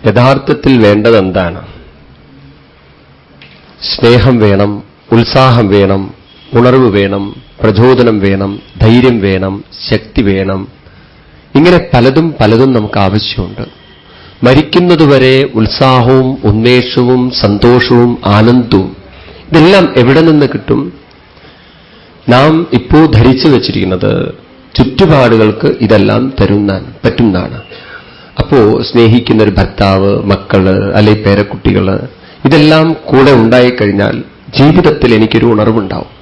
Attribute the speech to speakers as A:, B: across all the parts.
A: യഥാർത്ഥത്തിൽ വേണ്ടത് എന്താണ്? സ്നേഹം വേണം, ഉത്സാഹം വേണം, ഉണർവ് വേണം, പ്രചോദനം വേണം, ധൈര്യം വേണം, ശക്തി വേണം. ഇങ്ങനെ പലതും നമുക്ക് ആവശ്യമുണ്ട്. മരിക്കുന്നതുവരെ ഉത്സാഹവും ഉന്മേഷവും സന്തോഷവും ആനന്ദവും ഇതെല്ലാം എവിടെ നിന്ന് കിട്ടും? നാം ഇപ്പോൾ ധരിച്ചു വച്ചിരിക്കുന്നത് ചുറ്റുപാടുകൾക്ക് ഇതെല്ലാം പറ്റുന്നതാണ്. അപ്പോ സ്നേഹിക്കുന്നൊരു ഭർത്താവ്, മക്കള്, അല്ലെ പേരക്കുട്ടികള്, ഇതെല്ലാം കൂടെ ഉണ്ടായിക്കഴിഞ്ഞാൽ ജീവിതത്തിൽ എനിക്കൊരു ഉണർവുണ്ടാവും.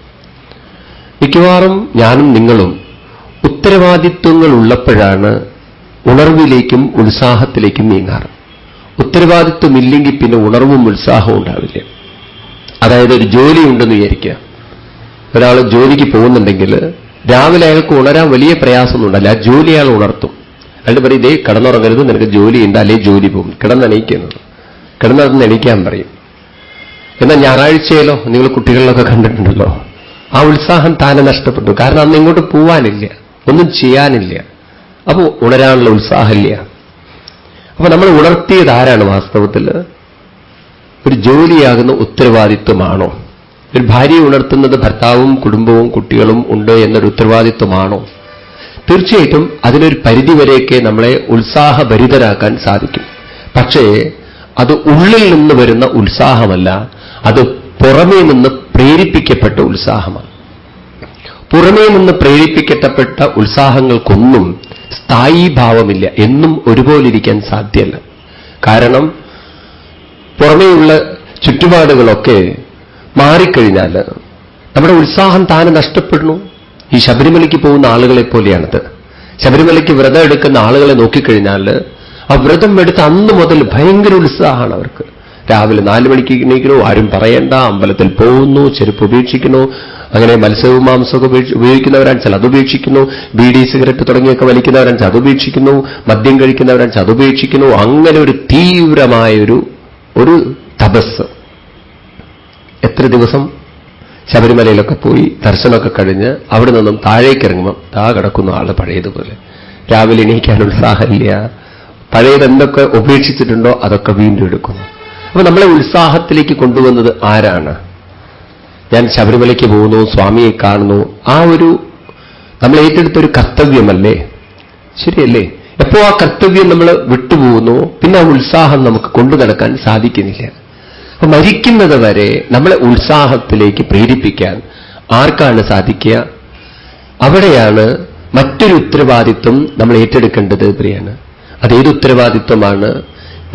A: മിക്കവാറും ഞാനും നിങ്ങളും ഉത്തരവാദിത്വങ്ങൾ ഉള്ളപ്പോഴാണ് ഉണർവിലേക്കും ഉത്സാഹത്തിലേക്കും നീങ്ങാറ്. ഉത്തരവാദിത്വമില്ലെങ്കിൽ പിന്നെ ഉണർവും ഉത്സാഹവും ഉണ്ടാവില്ല. അതായത് ഒരു ജോലി ഉണ്ടെന്ന് വിചാരിക്കുക. ഒരാൾ ജോലിക്ക് പോകുന്നുണ്ടെങ്കിൽ രാവിലെ അയാൾക്ക് ഉണരാൻ വലിയ പ്രയാസമൊന്നുണ്ടല്ല. ആ ജോലി അയാൾ ഉണർത്തും. അയാൾ പറയും, ഇതേ കിടന്നുറങ്ങരുത്, നിനക്ക് ജോലി ഉണ്ട്, അല്ലേ ജോലി പോകും, കിടന്നെണീക്കുന്നത്, കിടന്നതെന്ന് എണീക്കാൻ പറയും. എന്നാൽ ഞായറാഴ്ചയിലോ നിങ്ങൾ കുട്ടികളിലൊക്കെ കണ്ടിട്ടുണ്ടല്ലോ, ആ ഉത്സാഹം താനെ നഷ്ടപ്പെട്ടു. കാരണം അന്ന് ഇങ്ങോട്ട് പോവാനില്ല, ഒന്നും ചെയ്യാനില്ല. അപ്പോൾ ഉണരാനുള്ള ഉത്സാഹമില്ല. അപ്പൊ നമ്മൾ ഉണർത്തിയത് ആരാണ്? വാസ്തവത്തിൽ ഒരു ജോലിയാകുന്ന ഉത്തരവാദിത്വമാണോ? ഒരു ഭാര്യയെ ഉണർത്തുന്നത് ഭർത്താവും കുടുംബവും കുട്ടികളും ഉണ്ട് എന്നൊരു ഉത്തരവാദിത്വമാണോ? തീർച്ചയായിട്ടും അതിനൊരു പരിധിവരെയൊക്കെ നമ്മളെ ഉത്സാഹഭരിതരാക്കാൻ സാധിക്കും. പക്ഷേ അത് ഉള്ളിൽ നിന്ന് വരുന്ന ഉത്സാഹമല്ല, അത് പുറമേ നിന്ന് പ്രേരിപ്പിക്കപ്പെട്ട ഉത്സാഹമാണ്. പുറമേ നിന്ന് പ്രേരിപ്പിക്കപ്പെട്ട ഉത്സാഹങ്ങൾക്കൊന്നും സ്ഥായീഭാവമില്ല, എന്നും ഒരുപോലെ ഇരിക്കാൻ സാധ്യമല്ല. കാരണം പുറമേയുള്ള ചുറ്റുപാടുകളൊക്കെ മാറിക്കഴിഞ്ഞാൽ നമ്മുടെ ഉത്സാഹം താനെ നഷ്ടപ്പെടുന്നു. ഈ ശബരിമലയ്ക്ക് പോകുന്ന ആളുകളെ പോലെയാണത്. ശബരിമലയ്ക്ക് വ്രതം എടുക്കുന്ന ആളുകളെ നോക്കിക്കഴിഞ്ഞാൽ ആ വ്രതം എടുത്ത് അന്ന് മുതൽ ഭയങ്കര ഉത്സാഹമാണ് അവർക്ക്. രാവിലെ 4 മണിക്ക് എണീക്കണോ, ആരും പറയണ്ട, അമ്പലത്തിൽ പോകുന്നു, ചെരുപ്പ് ഉപേക്ഷിക്കുന്നു, അങ്ങനെ മത്സ്യവും മാംസമൊക്കെ ഉപയോഗിക്കുന്നവരാണെച്ചാൽ അത് ഉപേക്ഷിക്കുന്നു, ബീഡി സിഗരറ്റ് തുടങ്ങിയൊക്കെ വലിക്കുന്നവരാണെച്ചാൽ അത് ഉപേക്ഷിക്കുന്നു, മദ്യം കഴിക്കുന്നവരാണെച്ചാൽ അത് ഉപേക്ഷിക്കുന്നു. അങ്ങനെ ഒരു തീവ്രമായൊരു തപസ്. എത്ര ദിവസം ശബരിമലയിലൊക്കെ പോയി ദർശനമൊക്കെ കഴിഞ്ഞ് അവിടെ നിന്നും താഴേക്കിറങ്ങുമ്പോൾ കിടക്കുന്ന ആള് പഴയതുപോലെ. രാവിലെ എണീക്കാൻ ഉത്സാഹമില്ല, പഴയതെന്തൊക്കെ ഉപേക്ഷിച്ചിട്ടുണ്ടോ അതൊക്കെ വീണ്ടും എടുക്കുന്നു. അപ്പൊ നമ്മളെ ഉത്സാഹത്തിലേക്ക് കൊണ്ടുവന്നത് ആരാണ്? ഞാൻ ശബരിമലയ്ക്ക് പോകുന്നു, സ്വാമിയെ കാണുന്നു, ആ ഒരു നമ്മൾ ഏറ്റെടുത്തൊരു കർത്തവ്യമല്ലേ? ശരിയല്ലേ? എപ്പോ ആ കർത്തവ്യം നമ്മൾ വിട്ടുപോകുന്നു, പിന്നെ ആ ഉത്സാഹം നമുക്ക് കൊണ്ടു നടക്കാൻ സാധിക്കുന്നില്ല. അപ്പൊ മരിക്കുന്നത് വരെ നമ്മളെ ഉത്സാഹത്തിലേക്ക് പ്രേരിപ്പിക്കാൻ ആർക്കാണ് സാധിക്കുക? അവിടെയാണ് മറ്റൊരു ഉത്തരവാദിത്വം നമ്മൾ ഏറ്റെടുക്കേണ്ടത്. പ്രിയാണ്, അതേത് ഉത്തരവാദിത്വമാണ്?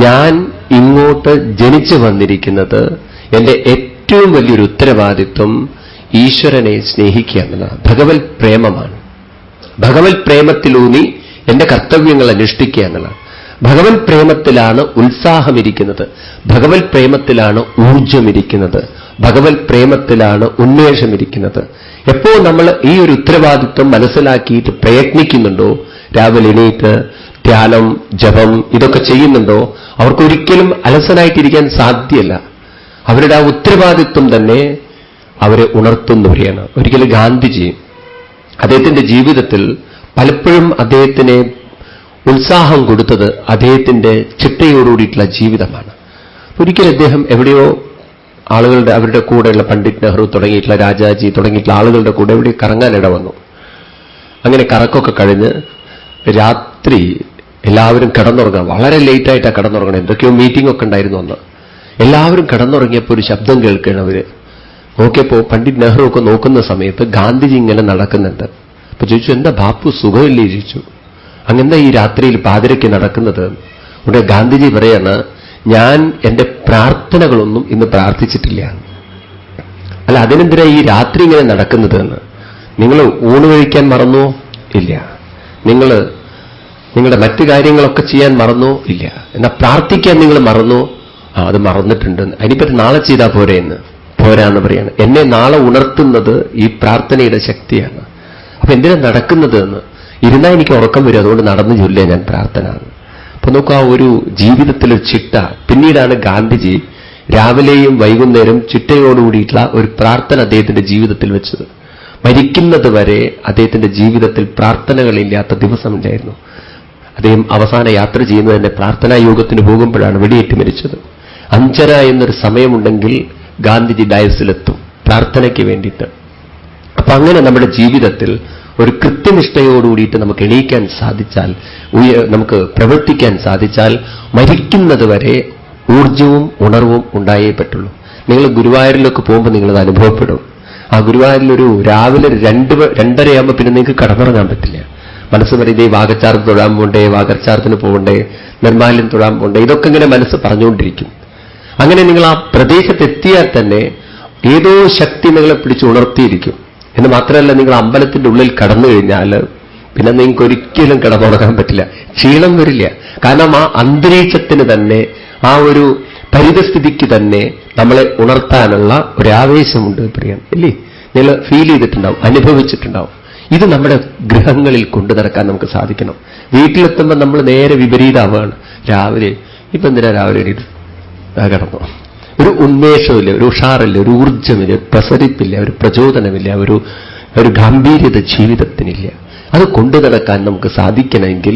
A: ഞാൻ ഇങ്ങോട്ട് ജനിച്ചു വന്നിരിക്കുന്നത് എന്റെ ഏറ്റവും വലിയൊരു ഉത്തരവാദിത്വം ഈശ്വരനെ സ്നേഹിക്കുക എന്നതാണ്. ഭഗവത് പ്രേമമാണ്. ഭഗവത് പ്രേമത്തിലൂന്നി എന്റെ കർത്തവ്യങ്ങൾ അനുഷ്ഠിക്കുക എന്നതാണ്. ഭഗവത് പ്രേമത്തിലാണ് ഉത്സാഹമിരിക്കുന്നത്, ഭഗവത് പ്രേമത്തിലാണ് ഊർജമിരിക്കുന്നത്, ഭഗവത് പ്രേമത്തിലാണ് ഉന്മേഷമിരിക്കുന്നത്. എപ്പോ നമ്മൾ ഈ ഒരു ഉത്തരവാദിത്വം മനസ്സിലാക്കിയിട്ട് പ്രയത്നിക്കുന്നുണ്ടോ, രാവിലെ എണീറ്റ് ധ്യാനം, ജപം ഇതൊക്കെ ചെയ്യുന്നുണ്ടോ, അവർക്കൊരിക്കലും അലസനായിട്ടിരിക്കാൻ സാധ്യമല്ല. അവരുടെ ആ ഉത്തരവാദിത്വം തന്നെ അവരെ ഉണർത്തുന്നവരെയാണ്. ഒരിക്കലും ഗാന്ധിജി അദ്ദേഹത്തിന്റെ ജീവിതത്തിൽ പലപ്പോഴും അദ്ദേഹത്തിന് ഉത്സാഹം കൊടുത്തത് അദ്ദേഹത്തിന്റെ ചിട്ടയോടുകൂടിയിട്ടുള്ള ജീവിതമാണ്. ഒരിക്കലും അദ്ദേഹം എവിടെയോ അവരുടെ കൂടെയുള്ള പണ്ഡിറ്റ് നെഹ്റു തുടങ്ങിയിട്ടുള്ള രാജാജി തുടങ്ങിയിട്ടുള്ള ആളുകളുടെ കൂടെ എവിടെ കറങ്ങാനിട വന്നു. അങ്ങനെ കറക്കൊക്കെ കഴിഞ്ഞ് രാത്രി എല്ലാവരും കിടന്നുറങ്ങാം, വളരെ ലേറ്റായിട്ടാണ് കിടന്നുറങ്ങണം. എന്തൊക്കെയോ മീറ്റിംഗ് ഒക്കെ ഉണ്ടായിരുന്നു അന്ന്. എല്ലാവരും കിടന്നുറങ്ങിയപ്പോൾ ഒരു ശബ്ദം കേൾക്കണം. അവര് നോക്കിയപ്പോ പണ്ഡിറ്റ് നെഹ്റു ഒക്കെ നോക്കുന്ന സമയത്ത് ഗാന്ധിജി ഇങ്ങനെ നടക്കുന്നുണ്ട്. അപ്പൊ ചോദിച്ചു, എന്താ ബാപ്പു സുഖമില്ലേ ചോദിച്ചു. അങ്ങെന്താ ഈ രാത്രിയിൽ പാതിരയ്ക്ക് നടക്കുന്നത്? ഇവിടെ ഗാന്ധിജി പറയാണ്, ഞാൻ എന്റെ പ്രാർത്ഥനകളൊന്നും ഇന്ന് പ്രാർത്ഥിച്ചിട്ടില്ല. അല്ല, അതിനെന്തിനാ ഈ രാത്രി ഇങ്ങനെ നടക്കുന്നത് എന്ന്? നിങ്ങൾ ഊണ് കഴിക്കാൻ മറന്നോ? ഇല്ല. നിങ്ങളുടെ മറ്റു കാര്യങ്ങളൊക്കെ ചെയ്യാൻ മറന്നോ? ഇല്ല. എന്നാൽ പ്രാർത്ഥിക്കാൻ നിങ്ങൾ മറന്നോ? അത് മറന്നിട്ടുണ്ട്. അതിനെപ്പറ്റി നാളെ ചെയ്താൽ പോരെ എന്ന്. പോരാന്ന് പറയാണ്. എന്നെ നാളെ ഉണർത്തുന്നത് ഈ പ്രാർത്ഥനയുടെ ശക്തിയാണ്. അപ്പൊ എന്തിനാ നടക്കുന്നത് എന്ന്? ഇരുന്നാൽ എനിക്ക് ഉറക്കം വരും, അതുകൊണ്ട് നടന്നു ചൊല്ലിയ ഞാൻ പ്രാർത്ഥന. അപ്പൊ നോക്കൂ, ആ ഒരു ജീവിതത്തിലൊരു ചിട്ട. പിന്നീടാണ് ഗാന്ധിജി രാവിലെയും വൈകുന്നേരം ചിട്ടയോടുകൂടിയിട്ടുള്ള ഒരു പ്രാർത്ഥന അദ്ദേഹത്തിന്റെ ജീവിതത്തിൽ വെച്ചത്. മരിക്കുന്നത് വരെ അദ്ദേഹത്തിന്റെ ജീവിതത്തിൽ പ്രാർത്ഥനകളില്ലാത്ത ദിവസമുണ്ടായിരുന്നു. അദ്ദേഹം അവസാന യാത്ര ചെയ്യുന്നത് തന്നെ പ്രാർത്ഥനാ യോഗത്തിന് പോകുമ്പോഴാണ് വെടിയേറ്റ് മരിച്ചത്. 5:30 എന്നൊരു സമയമുണ്ടെങ്കിൽ ഗാന്ധിജി ഡയസിലെത്തും പ്രാർത്ഥനയ്ക്ക് വേണ്ടിയിട്ട്. അപ്പൊ അങ്ങനെ നമ്മുടെ ജീവിതത്തിൽ ഒരു കൃത്യനിഷ്ഠയോടുകൂടിയിട്ട് നമുക്ക് എണീക്കാൻ സാധിച്ചാൽ, നമുക്ക് പ്രവർത്തിക്കാൻ സാധിച്ചാൽ, മരിക്കുന്നത് വരെ ഊർജവും ഉണർവും ഉണ്ടായേ പറ്റുള്ളൂ. നിങ്ങൾ ഗുരുവായൂരിലൊക്കെ പോകുമ്പോൾ നിങ്ങളത് അനുഭവപ്പെടും. ആ ഗുരുവായൂരിലൊരു രാവിലെ 2:30 പിന്നെ നിങ്ങൾക്ക് കടന്നുറങ്ങാൻ പറ്റില്ല. മനസ്സ് പറയുന്നത് വാഗച്ചാർത്ത് തൊഴാൻ പോണ്ടേ, വാഗച്ചാർത്തിന് പോകണ്ടേ, നിർമ്മാല്യം തൊഴാൻ പോണ്ടേ, ഇതൊക്കെ ഇങ്ങനെ മനസ്സ് പറഞ്ഞുകൊണ്ടിരിക്കും. അങ്ങനെ നിങ്ങൾ ആ പ്രദേശത്തെത്തിയാൽ തന്നെ ഏതോ ശക്തി നിങ്ങളെ പിടിച്ച് ഉണർത്തിയിരിക്കും. എന്ന് മാത്രമല്ല, നിങ്ങൾ അമ്പലത്തിന്റെ ഉള്ളിൽ കടന്നു കഴിഞ്ഞാൽ പിന്നെ നിങ്ങൾക്ക് ഒരിക്കലും കിടന്നുറങ്ങാൻ പറ്റില്ല, ക്ഷീണം വരില്ല. കാരണം ആ അന്തരീക്ഷത്തിന് തന്നെ, ആ ഒരു പരിതസ്ഥിതിക്ക് തന്നെ നമ്മളെ ഉണർത്താനുള്ള ഒരാവേശമുണ്ട് പ്രിയൻ, ഇല്ലേ? നിങ്ങൾ ഫീൽ ചെയ്തിട്ടുണ്ടാവും, അനുഭവിച്ചിട്ടുണ്ടാവും. ഇത് നമ്മുടെ ഗൃഹങ്ങളിൽ കൊണ്ടു നടക്കാൻ നമുക്ക് സാധിക്കണം. വീട്ടിലെത്തുമ്പോൾ നമ്മൾ നേരെ വിപരീതമാവുകയാണ്. രാവിലെ ഇപ്പൊ എന്തിനാ രാവിലെ കിടന്നു, ഒരു ഉന്മേഷമില്ല, ഒരു ഉഷാറില്ല, ഒരു ഊർജ്ജമില്ല, ഒരു പ്രസരിപ്പില്ല, ഒരു പ്രചോദനമില്ല, ഒരു ഗാംഭീര്യത ജീവിതത്തിനില്ല. അത് കൊണ്ടു നടക്കാൻ നമുക്ക് സാധിക്കണമെങ്കിൽ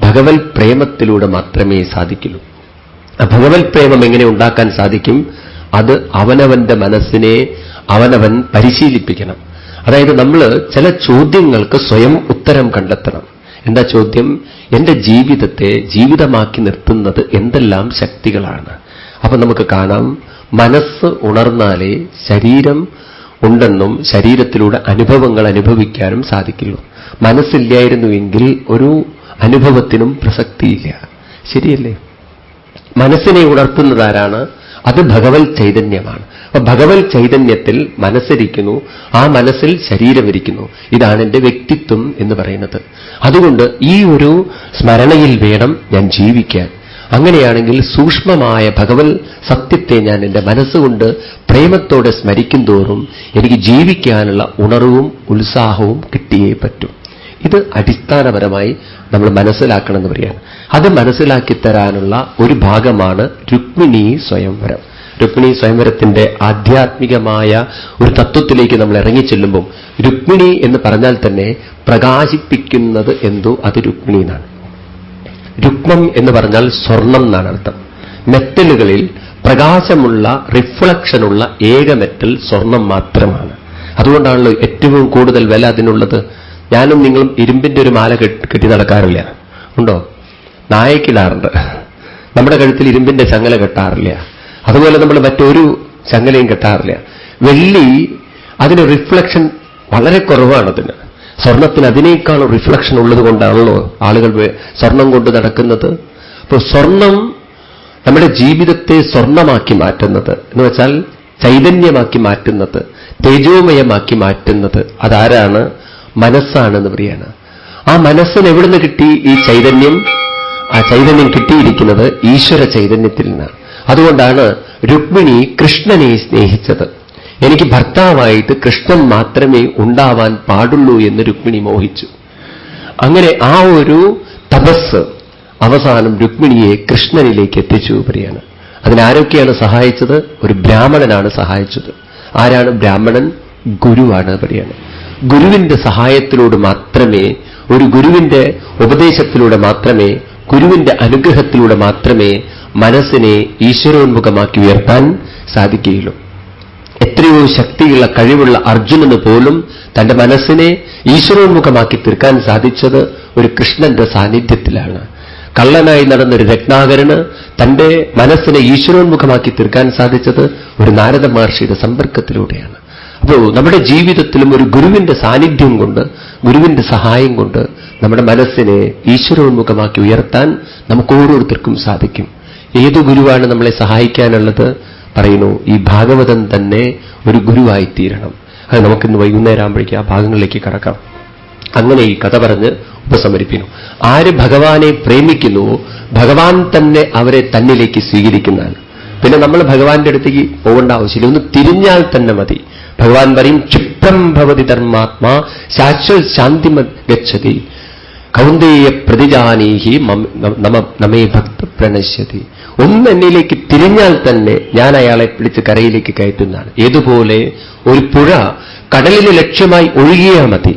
A: ഭഗവത് പ്രേമത്തിലൂടെ മാത്രമേ സാധിക്കുള്ളൂ. ആ ഭഗവത് പ്രേമം എങ്ങനെ ഉണ്ടാക്കാൻ സാധിക്കും? അത് അവനവന്റെ മനസ്സിനെ അവനവൻ പരിശീലിപ്പിക്കണം. അതായത് നമ്മൾ ചില ചോദ്യങ്ങൾക്ക് സ്വയം ഉത്തരം കണ്ടെത്തണം. എന്താ ചോദ്യം? എന്റെ ജീവിതത്തെ ജീവിതമാക്കി നിർത്തുന്നത് എന്തെല്ലാം ശക്തികളാണ്? അപ്പൊ നമുക്ക് കാണാം, മനസ്സ് ഉണർന്നാലേ ശരീരം ഉണ്ടെന്നും ശരീരത്തിലൂടെ അനുഭവങ്ങൾ അനുഭവിക്കാനും സാധിക്കുള്ളൂ. മനസ്സില്ലായിരുന്നുവെങ്കിൽ ഒരു അനുഭവത്തിനും പ്രസക്തിയില്ല. ശരിയല്ലേ? മനസ്സിനെ ഉണർത്തുന്നതാരാണ്? അത് ഭഗവത് ചൈതന്യമാണ്. അപ്പൊ ഭഗവത് ചൈതന്യത്തിൽ മനസ്സിരിക്കുന്നു, ആ മനസ്സിൽ ശരീരമിരിക്കുന്നു. ഇതാണ് എന്റെ വ്യക്തിത്വം എന്ന് പറയുന്നത്. അതുകൊണ്ട് ഈ ഒരു സ്മരണയിൽ വേണം ഞാൻ ജീവിക്കാൻ. അങ്ങനെയാണെങ്കിൽ സൂക്ഷ്മമായ ഭഗവത് സത്യത്തെ ഞാൻ എൻ്റെ മനസ്സുകൊണ്ട് പ്രേമത്തോടെ സ്മരിക്കും തോറും എനിക്ക് ജീവിക്കാനുള്ള ഉണർവും ഉത്സാഹവും കിട്ടിയേ പറ്റും. ഇത് അടിസ്ഥാനപരമായി നമ്മൾ മനസ്സിലാക്കണമെന്ന് പറയാണ്. അത് മനസ്സിലാക്കി തരാനുള്ള ഒരു ഭാഗമാണ് രുക്മിണീ സ്വയംവരം. രുക്മിണീ സ്വയംവരത്തിന്റെ ആധ്യാത്മികമായ ഒരു തത്വത്തിലേക്ക് നമ്മൾ ഇറങ്ങിച്ചെല്ലുമ്പോൾ രുക്മിണി എന്ന് പറഞ്ഞാൽ തന്നെ പ്രകാശിപ്പിക്കുന്നത് എന്തോ അത് രുക്മിണി എന്നാണ്. രുക്മം എന്ന് പറഞ്ഞാൽ സ്വർണം എന്നാണ് അർത്ഥം. മെറ്റലുകളിൽ പ്രകാശമുള്ള റിഫ്ലക്ഷനുള്ള ഏക മെറ്റൽ സ്വർണം മാത്രമാണ്. അതുകൊണ്ടാണല്ലോ ഏറ്റവും കൂടുതൽ വില അതിനുള്ളത്. ഞാനും നിങ്ങളും ഇരുമ്പിന്റെ ഒരു മാല കെട്ടി നടക്കാറില്ല, ഉണ്ടോ? നായക്കിടാറുണ്ട്. നമ്മുടെ കഴുത്തിൽ ഇരുമ്പിന്റെ ചങ്ങല കെട്ടാറില്ല. അതുപോലെ നമ്മൾ മറ്റൊരു ചങ്ങലയും കെട്ടാറില്ല. വെള്ളി അതിന് റിഫ്ലക്ഷൻ വളരെ കുറവാണതിന്. സ്വർണത്തിന് അതിനേക്കാൾ റിഫ്ലക്ഷൻ ഉള്ളത് കൊണ്ടാണല്ലോ ആളുകൾ സ്വർണം കൊണ്ട് നടക്കുന്നത്. അപ്പോൾ സ്വർണം നമ്മുടെ ജീവിതത്തെ സ്വർണമാക്കി മാറ്റുന്നത് എന്ന് വെച്ചാൽ ചൈതന്യമാക്കി മാറ്റുന്നത്, തേജോമയമാക്കി മാറ്റുന്നത് അതാരാണ്? മനസ്സാണെന്ന് പറയാണ്. ആ മനസ്സിന് എവിടുന്ന് കിട്ടി ഈ ചൈതന്യം? ആ ചൈതന്യം കിട്ടിയിരിക്കുന്നത് ഈശ്വര ചൈതന്യത്തിൽ നിന്നാണ്. അതുകൊണ്ടാണ് രുക്മിണി കൃഷ്ണനെ സ്നേഹിച്ചത്. എനിക്ക് ഭർത്താവായിട്ട് കൃഷ്ണൻ മാത്രമേ ഉണ്ടാവാൻ പാടുള്ളൂ എന്ന് രുക്മിണി മോഹിച്ചു. അങ്ങനെ ആ ഒരു തപസ് അവസാനം രുക്മിണിയെ കൃഷ്ണനിലേക്ക് എത്തിച്ചു പറയാണ്. അതിനാരൊക്കെയാണ് സഹായിച്ചത്? ഒരു ബ്രാഹ്മണനാണ് സഹായിച്ചത്. ആരാണ് ബ്രാഹ്മണൻ? ഗുരുവാണ് പറയാണ്. ഗുരുവിന്റെ സഹായത്തിലൂടെ മാത്രമേ, ഒരു ഗുരുവിന്റെ ഉപദേശത്തിലൂടെ മാത്രമേ, ഗുരുവിന്റെ അനുഗ്രഹത്തിലൂടെ മാത്രമേ മനസ്സിനെ ഈശ്വരോന്മുഖമാക്കി ഉയർത്താൻ സാധിക്കുകയുള്ളൂ. എത്രയോ ശക്തിയുള്ള കഴിവുള്ള അർജുനന് പോലും തന്റെ മനസ്സിനെ ഈശ്വരോന്മുഖമാക്കി തീർക്കാൻ സാധിച്ചത് ഒരു കൃഷ്ണന്റെ സാന്നിധ്യത്തിലാണ്. കള്ളനായി നടന്നൊരു രത്നാകരന് തന്റെ മനസ്സിനെ ഈശ്വരോന്മുഖമാക്കി തീർക്കാൻ സാധിച്ചത് ഒരു നാരദ മഹർഷിയുടെ സമ്പർക്കത്തിലൂടെയാണ്. അപ്പോൾ നമ്മുടെ ജീവിതത്തിലും ഒരു ഗുരുവിന്റെ സാന്നിധ്യം കൊണ്ട്, ഗുരുവിന്റെ സഹായം കൊണ്ട് നമ്മുടെ മനസ്സിനെ ഈശ്വരോന്മുഖമാക്കി ഉയർത്താൻ നമുക്ക് ഓരോരുത്തർക്കും സാധിക്കും. ഏതു ഗുരുവാണ് നമ്മളെ സഹായിക്കാനുള്ളത്? പറയുന്നു, ഈ ഭാഗവതം തന്നെ ഒരു ഗുരുവായിത്തീരണം. അത് നമുക്കിന്ന് വൈകുന്നേരം ആകുമ്പോഴേക്ക് ആ ഭാഗങ്ങളിലേക്ക് കടക്കാം. അങ്ങനെ ഈ കഥ പറഞ്ഞ് ഉപസമരിപ്പിക്കുന്നു. ആര് ഭഗവാനെ പ്രേമിക്കുന്നുവോ ഭഗവാൻ തന്നെ അവരെ തന്നിലേക്ക് സ്വീകരിക്കുന്നതാണ്. പിന്നെ നമ്മൾ ഭഗവാന്റെ അടുത്തേക്ക് പോകേണ്ട ആവശ്യമില്ല, ഒന്ന് തിരിഞ്ഞാൽ തന്നെ മതി. ഭഗവാൻ പറയും, ക്ഷിപ്രം ഭവതി ധർമാത്മാ ശാശ്വത് ശാന്തിമ ഗച്ഛതി കൗന്ദേയ പ്രതിജാനീഹി നമേ ഭക്ത പ്രണശ്യതി. ഒന്ന് എന്നിലേക്ക് തിരിഞ്ഞാൽ തന്നെ ഞാൻ അയാളെ പിടിച്ച് കരയിലേക്ക് കയറ്റുന്നതാണ്. ഏതുപോലെ ഒരു പുഴ കടലിന് ലക്ഷ്യമായി ഒഴുകിയാൽ മതി,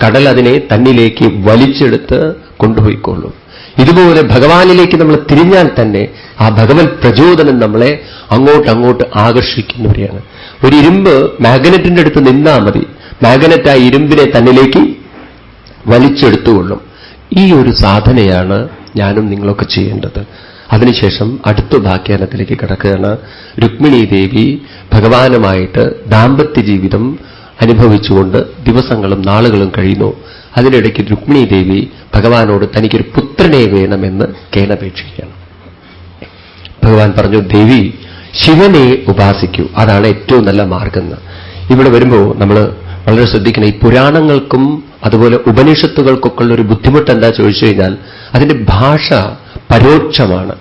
A: കടൽ അതിനെ തന്നിലേക്ക് വലിച്ചെടുത്ത് കൊണ്ടുപോയിക്കൊള്ളും. ഇതുപോലെ ഭഗവാനിലേക്ക് നമ്മൾ തിരിഞ്ഞാൽ തന്നെ ആ ഭഗവത് പ്രചോദനം നമ്മളെ അങ്ങോട്ട് ആകർഷിക്കുന്നവരെയാണ്. ഒരു ഇരുമ്പ് മാഗ്നറ്റിന്റെ അടുത്ത് നിന്നാൽ മതി, മാഗ്നറ്റ് ആ ഇരുമ്പിനെ തന്നിലേക്ക് വലിച്ചെടുത്തുകൊള്ളും. ഈ ഒരു സാധനയാണ് ഞാനും നിങ്ങളൊക്കെ ചെയ്യേണ്ടത്. അതിനുശേഷം അടുത്ത ഉപാഖ്യാനത്തിലേക്ക് കിടക്കുകയാണ്. രുക്മിണീ ദേവി ഭഗവാനുമായിട്ട് ദാമ്പത്യ ജീവിതം അനുഭവിച്ചുകൊണ്ട് ദിവസങ്ങളും നാളുകളും കഴിയുന്നു. അതിനിടയ്ക്ക് രുക്മിണീ ദേവി ഭഗവാനോട് തനിക്കൊരു പുത്രനെ വേണമെന്ന് കേണപേക്ഷിക്കുകയാണ്. ഭഗവാൻ പറഞ്ഞു, ദേവി ശിവനെ ഉപാസിക്കൂ, അതാണ് ഏറ്റവും നല്ല മാർഗം. ഇവിടെ വരുമ്പോൾ നമ്മൾ വളരെ ശ്രദ്ധിക്കണം. ഈ പുരാണങ്ങൾക്കും അതുപോലെ ഉപനിഷത്തുകൾക്കൊക്കെ ഉള്ളൊരു ബുദ്ധിമുട്ട് എന്താ ചോദിച്ചു കഴിഞ്ഞാൽ, അതിന്റെ ഭാഷ പരോക്ഷമാണ്.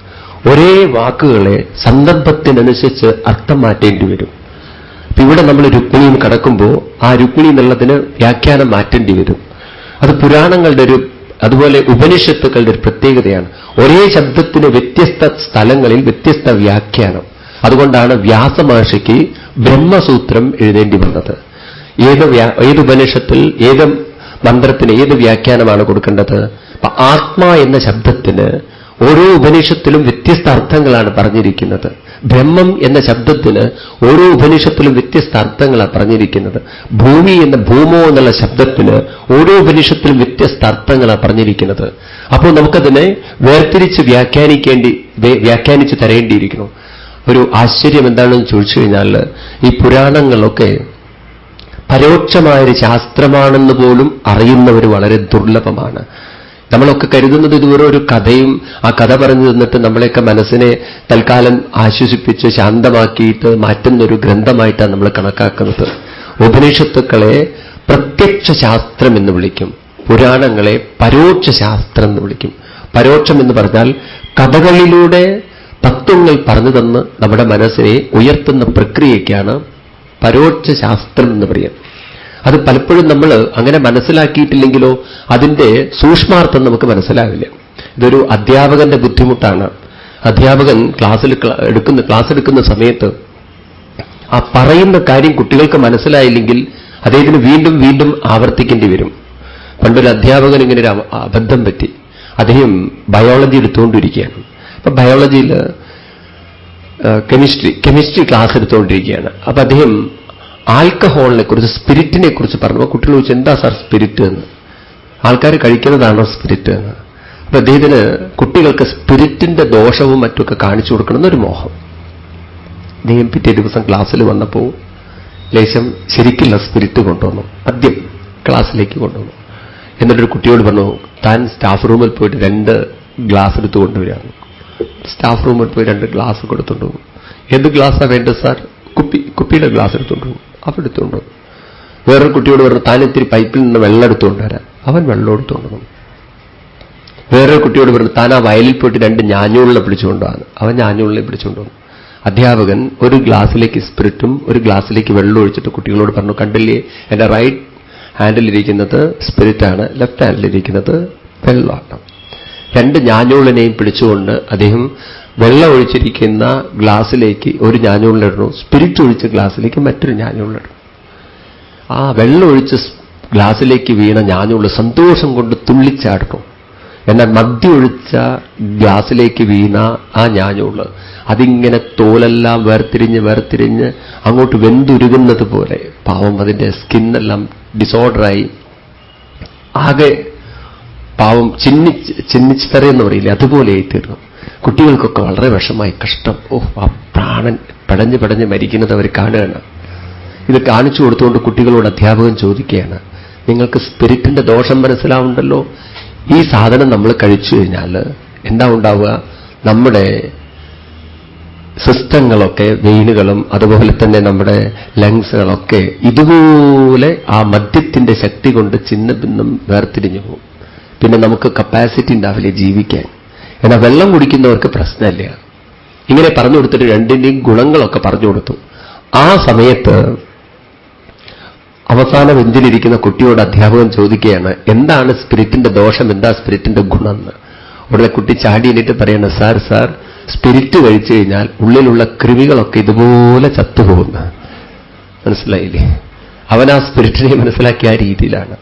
A: ഒരേ വാക്കുകളെ സന്ദർഭത്തിനനുസരിച്ച് അർത്ഥം മാറ്റേണ്ടി വരും. ഇവിടെ നമ്മൾ രുക്മിണിയും കടക്കുമ്പോൾ ആ രുക്മിണി എന്നുള്ളതിന് വ്യാഖ്യാനം മാറ്റേണ്ടി വരും. അത് പുരാണങ്ങളുടെ അതുപോലെ ഉപനിഷത്തുക്കളുടെ ഒരു പ്രത്യേകതയാണ്. ഒരേ ശബ്ദത്തിന് വ്യത്യസ്ത സ്ഥലങ്ങളിൽ വ്യത്യസ്ത വ്യാഖ്യാനം. അതുകൊണ്ടാണ് വ്യാസമഹർഷിക്ക് ബ്രഹ്മസൂത്രം എഴുതേണ്ടി വന്നത്. ഏത് ഉപനിഷത്തിൽ ഏത് മന്ത്രത്തിന് ഏത് വ്യാഖ്യാനമാണ് കൊടുക്കേണ്ടത്? ആത്മാ എന്ന ശബ്ദത്തിന് ഓരോ ഉപനിഷത്തിലും വ്യത്യസ്ത അർത്ഥങ്ങളാണ് പറഞ്ഞിരിക്കുന്നത്. ബ്രഹ്മം എന്ന ശബ്ദത്തിന് ഓരോ ഉപനിഷത്തിലും വ്യത്യസ്ത അർത്ഥങ്ങളാണ് പറഞ്ഞിരിക്കുന്നത്. ഭൂമി എന്ന ഭൂമോ എന്നുള്ള ശബ്ദത്തിന് ഓരോ ഉപനിഷത്തിലും വ്യത്യസ്ത അർത്ഥങ്ങളാണ് പറഞ്ഞിരിക്കുന്നത്. അപ്പോൾ നമുക്കതിനെ വേർതിരിച്ച് വ്യാഖ്യാനിച്ച് തരേണ്ടിയിരിക്കുന്നു. ഒരു ആശ്ചര്യം എന്താണെന്ന് ചോദിച്ചു കഴിഞ്ഞാൽ, ഈ പുരാണങ്ങളൊക്കെ പരോക്ഷമായൊരു ശാസ്ത്രമാണെന്ന് പോലും അറിയുന്നവർ വളരെ ദുർലഭമാണ്. നമ്മളൊക്കെ കരുതുന്നത് ഇതുവരെ ഒരു കഥയും ആ കഥ പറഞ്ഞു തന്നിട്ട് നമ്മളെയൊക്കെ മനസ്സിനെ തൽക്കാലം ആശ്വസിപ്പിച്ച് ശാന്തമാക്കിയിട്ട് മാറ്റുന്നൊരു ഗ്രന്ഥമായിട്ടാണ് നമ്മൾ കണക്കാക്കുന്നത്. ഉപനിഷത്തുക്കളെ പ്രത്യക്ഷ ശാസ്ത്രം എന്ന് വിളിക്കും, പുരാണങ്ങളെ പരോക്ഷ ശാസ്ത്രം എന്ന് വിളിക്കും. പരോക്ഷം എന്ന് പറഞ്ഞാൽ കഥകളിലൂടെ തത്വങ്ങൾ പറഞ്ഞു തന്ന് നമ്മുടെ മനസ്സിനെ ഉയർത്തുന്ന പ്രക്രിയയ്ക്കാണ് പരോക്ഷ ശാസ്ത്രം എന്ന് പറയുക. അത് പലപ്പോഴും നമ്മൾ അങ്ങനെ മനസ്സിലാക്കിയിട്ടില്ലെങ്കിലോ അതിന്റെ സൂക്ഷ്മാർത്ഥം നമുക്ക് മനസ്സിലാവില്ല. ഇതൊരു അധ്യാപകന്റെ ബുദ്ധിമുട്ടാണ്. അധ്യാപകൻ ക്ലാസ് എടുക്കുന്ന സമയത്ത് ആ പറയുന്ന കാര്യം കുട്ടികൾക്ക് മനസ്സിലായില്ലെങ്കിൽ അദ്ദേഹത്തിന് വീണ്ടും ആവർത്തിക്കേണ്ടി വരും. പണ്ടൊരു അധ്യാപകൻ ഇങ്ങനെ ഒരു അബദ്ധം പറ്റി. അദ്ദേഹം ബയോളജി എടുത്തുകൊണ്ടിരിക്കുകയാണ്. അപ്പൊ ബയോളജിയിൽ കെമിസ്ട്രി ക്ലാസ് എടുത്തുകൊണ്ടിരിക്കുകയാണ്. അപ്പൊ അദ്ദേഹം ആൽക്കഹോളിനെ കുറിച്ച്, സ്പിരിറ്റിനെ കുറിച്ച് പറഞ്ഞപ്പോൾ കുട്ടികൾ ചോദിച്ചു, എന്താ സാർ സ്പിരിറ്റ് എന്ന്? ആൾക്കാർ കഴിക്കുന്നതാണോ സ്പിരിറ്റ് എന്ന്? അപ്പൊ അദ്ദേഹത്തിന് കുട്ടികൾക്ക് സ്പിരിറ്റിന്റെ ദോഷവും മറ്റുമൊക്കെ കാണിച്ചു കൊടുക്കണമെന്നൊരു മോഹം. അദ്ദേഹം പിറ്റേ ദിവസം ക്ലാസ്സിൽ വന്നപ്പോൾ ലേശം ശരിക്കുള്ള സ്പിരിറ്റ് കൊണ്ടുവന്നു. ആദ്യം ക്ലാസ്സിലേക്ക് കൊണ്ടുവന്നു. എന്നിട്ടൊരു കുട്ടിയോട് പറഞ്ഞു, താൻ സ്റ്റാഫ് റൂമിൽ പോയിട്ട് 2 ഗ്ലാസ് എടുത്തു കൊണ്ടുവരികയാണ്. സ്റ്റാഫ് റൂമിൽ പോയി 2 ഗ്ലാസ് കൊടുത്തുകൊണ്ടു. എന്ത് ഗ്ലാസ്സാണ് വേണ്ടത് സാർ? കുപ്പിയുടെ ഗ്ലാസ് എടുത്തുകൊണ്ടു. അവൻ എടുത്തുകൊണ്ടു. വേറൊരു കുട്ടിയോട് പറഞ്ഞു, താൻ ഇത്തിരി പൈപ്പിൽ നിന്ന് വെള്ളം എടുത്തുകൊണ്ടുവരാൻ. അവൻ വെള്ളം എടുത്തുകൊണ്ടു. വേറൊരു കുട്ടിയോട് പറഞ്ഞു, താൻ ആ വയലിൽ പോയിട്ട് 2 ഞാഞ്ഞൂളിനെ പിടിച്ചുകൊണ്ടുവന്നു. അവൻ ഞാഞ്ഞൂളിനെ പിടിച്ചുകൊണ്ടുവന്നു. അധ്യാപകൻ ഒരു ഗ്ലാസ്സിലേക്ക് സ്പിരിറ്റും ഒരു ഗ്ലാസ്സിലേക്ക് വെള്ളം ഒഴിച്ചിട്ട് കുട്ടികളോട് പറഞ്ഞു, കണ്ടില്ലേ, എന്റെ റൈറ്റ് ഹാൻഡിലിരിക്കുന്നത് സ്പിരിറ്റാണ്, ലെഫ്റ്റ് ഹാൻഡിലിരിക്കുന്നത് വെള്ളമാണ്. 2 ഞാഞ്ഞൂളിനെയും പിടിച്ചുകൊണ്ട് അദ്ദേഹം വെള്ളം ഒഴിച്ചിരിക്കുന്ന ഗ്ലാസ്സിലേക്ക് ഒരു ഞാഞ്ഞൂളിലിടുന്നു, സ്പിരിറ്റ് ഒഴിച്ച ഗ്ലാസ്സിലേക്ക് മറ്റൊരു ഞാഞ്ഞൂളിലിടുന്നു. ആ വെള്ളം ഒഴിച്ച് ഗ്ലാസ്സിലേക്ക് വീണ ഞാഞ്ഞൂള് സന്തോഷം കൊണ്ട് തുള്ളിച്ചാടുന്നു. എന്നാൽ മദ്യം ഒഴിച്ച ഗ്ലാസ്സിലേക്ക് വീണ ആ ഞാഞ്ഞൂള് അതിങ്ങനെ തോലെല്ലാം വേർതിരിഞ്ഞ് അങ്ങോട്ട് വെന്തുരുകുന്നത് പോലെ, പാവം അതിന്റെ സ്കിന്നെല്ലാം ഡിസോർഡറായി ആകെ പാവം ചിന്നിച്ചിത്തറയെന്ന് പറയില്ലേ, അതുപോലെ തീർന്നു. കുട്ടികൾക്കൊക്കെ വളരെ വിഷമായി, കഷ്ടം. ആ പ്രാണൻ പടഞ്ഞ് മരിക്കുന്നത് അവർ കാണുകയാണ്. ഇത് കാണിച്ചു കൊടുത്തുകൊണ്ട് കുട്ടികളോട് അധ്യാപകൻ ചോദിക്കുകയാണ്, നിങ്ങൾക്ക് സ്പിരിറ്റിന്റെ ദോഷം മനസ്സിലാവുണ്ടല്ലോ, ഈ സാധനം നമ്മൾ കഴിച്ചു കഴിഞ്ഞാൽ എന്താ ഉണ്ടാവുക? നമ്മുടെ സിസ്റ്റങ്ങളൊക്കെ, വെയിനുകളും അതുപോലെ തന്നെ നമ്മുടെ ലങ്സുകളൊക്കെ ഇതുപോലെ ആ മദ്യത്തിന്റെ ശക്തി കൊണ്ട് ചിന്ന ഭിന്നം വേർതിരിഞ്ഞു പോകും. പിന്നെ നമുക്ക് കപ്പാസിറ്റി ഉണ്ടാവില്ല ജീവിക്കാൻ. എന്നാൽ വെള്ളം കുടിക്കുന്നവർക്ക് പ്രശ്നമില്ല. ഇങ്ങനെ പറഞ്ഞു കൊടുത്തിട്ട് 2ന്റെയും ഗുണങ്ങളൊക്കെ പറഞ്ഞു കൊടുത്തു. ആ സമയത്ത് അവസാന ബെഞ്ചിലിരിക്കുന്ന കുട്ടിയോട് അധ്യാപകൻ ചോദിക്കുകയാണ്, എന്താണ് സ്പിരിറ്റിന്റെ ദോഷം, എന്താ സ്പിരിറ്റിന്റെ ഗുണം എന്ന്. ഉടനെ കുട്ടി ചാടി എണീറ്റ് പറയണം, സാർ സ്പിരിറ്റ് കഴിച്ചു കഴിഞ്ഞാൽ ഉള്ളിലുള്ള കൃമികളൊക്കെ ഇതുപോലെ ചത്തുപോകുന്നു. മനസ്സിലായില്ലേ? അവൻ ആ സ്പിരിറ്റിനെ മനസ്സിലാക്കിയ ആ രീതിയിലാണ്.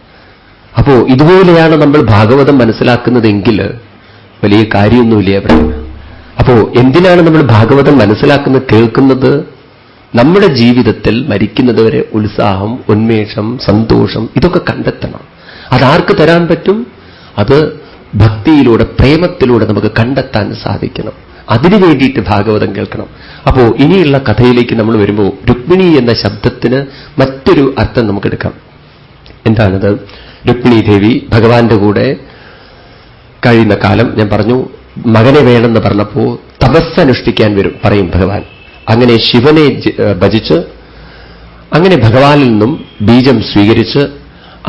A: അപ്പോ ഇതുപോലെയാണ് നമ്മൾ ഭാഗവതം മനസ്സിലാക്കുന്നതെങ്കിൽ വലിയ കാര്യമൊന്നുമില്ല അവിടെ. അപ്പോ എന്തിനാണ് നമ്മൾ ഭാഗവതം മനസ്സിലാക്കുന്നത്, കേൾക്കുന്നത്? നമ്മുടെ ജീവിതത്തിൽ മരിക്കുന്നതുവരെ ഉത്സാഹം, ഉന്മേഷം, സന്തോഷം ഇതൊക്കെ കണ്ടെത്തണം. അതാർക്ക് തരാൻ പറ്റും? അത് ഭക്തിയിലൂടെ, പ്രേമത്തിലൂടെ നമുക്ക് കണ്ടെത്താൻ സാധിക്കണം. അതിനു വേണ്ടിയിട്ട് ഭാഗവതം കേൾക്കണം. അപ്പോ ഇനിയുള്ള കഥയിലേക്ക് നമ്മൾ വരുമ്പോൾ രുക്മിണി എന്ന ശബ്ദത്തിന് മറ്റൊരു അർത്ഥം നമുക്കെടുക്കാം. എന്താണത്? രുക്മിണി ദേവി ഭഗവാന്റെ കൂടെ കഴിയുന്ന കാലം ഞാൻ പറഞ്ഞു. മകനെ വേണമെന്ന് പറഞ്ഞപ്പോൾ തപസ്സനുഷ്ഠിക്കാൻ പറയും ഭഗവാൻ. അങ്ങനെ ശിവനെ ഭജിച്ച് അങ്ങനെ ഭഗവാനിൽ നിന്നും ബീജം സ്വീകരിച്ച്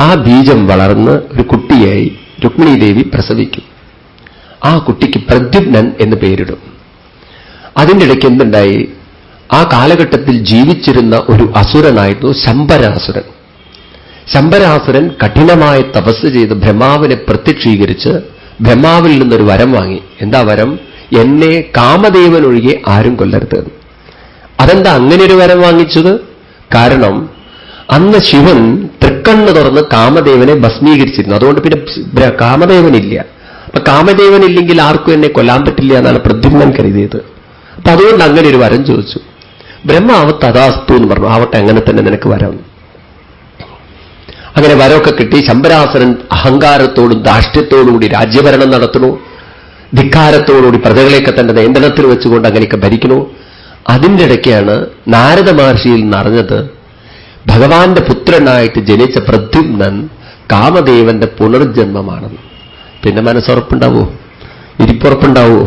A: ആ ബീജം വളർന്ന് ഒരു കുട്ടിയായി രുക്മിണി ദേവി പ്രസവിക്കും. ആ കുട്ടിക്ക് പ്രദ്യുമ്നൻ എന്ന് പേരിടും. അതിൻ്റെ ഇടയ്ക്ക് എന്തുണ്ടായി? ആ കാലഘട്ടത്തിൽ ജീവിച്ചിരുന്ന ഒരു അസുരനായിരുന്നു ശംബരാസുരൻ. ശംബരാസുരൻ കഠിനമായ തപസ് ചെയ്ത് ബ്രഹ്മാവിനെ പ്രത്യക്ഷീകരിച്ച് ബ്രഹ്മാവിൽ നിന്നൊരു വരം വാങ്ങി. എന്താ വരം? എന്നെ കാമദേവനൊഴികെ ആരും കൊല്ലരുത്. അതെന്താ അങ്ങനെ ഒരു വരം വാങ്ങിച്ചത്? കാരണം അന്ന് ശിവൻ തൃക്കണ്ണ് തുറന്ന് കാമദേവനെ ഭസ്മീകരിച്ചിരുന്നു. അതുകൊണ്ട് പിന്നെ കാമദേവനില്ല. അപ്പൊ കാമദേവനില്ലെങ്കിൽ ആർക്കും എന്നെ കൊല്ലാൻ പറ്റില്ല എന്നാണ് പ്രദ്യുമ്നൻ കരുതിയത്. അപ്പൊ അതുകൊണ്ട് അങ്ങനെ ഒരു വരം ചോദിച്ചു. ബ്രഹ്മാവ് തഥാസ്തു എന്ന് പറഞ്ഞു. ആവട്ടെ, അങ്ങനെ തന്നെ നിനക്ക് വരം. അങ്ങനെ വരമൊക്കെ കിട്ടി. ശംബരാസുരൻ അഹങ്കാരത്തോടും ധാർഷ്ട്യത്തോടുകൂടി രാജ്യഭരണം നടത്തണു. ധിക്കാരത്തോടുകൂടി പ്രജകളെയൊക്കെ തന്റെ നിയന്ത്രണത്തിൽ വെച്ചുകൊണ്ട് അങ്ങനെയൊക്കെ ഭരിക്കണു. അതിൻ്റെ ഇടയ്ക്കാണ് നാരദ മഹർഷിയിൽ നിന്നറിഞ്ഞത് ഭഗവാന്റെ പുത്രനായിട്ട് ജനിച്ച പ്രദ്യുമ്നൻ കാമദേവന്റെ പുനർജന്മമാണെന്ന്. പിന്നെ മനസ്സുറപ്പുണ്ടാവോ? ഇരിപ്പുറപ്പുണ്ടാവോ?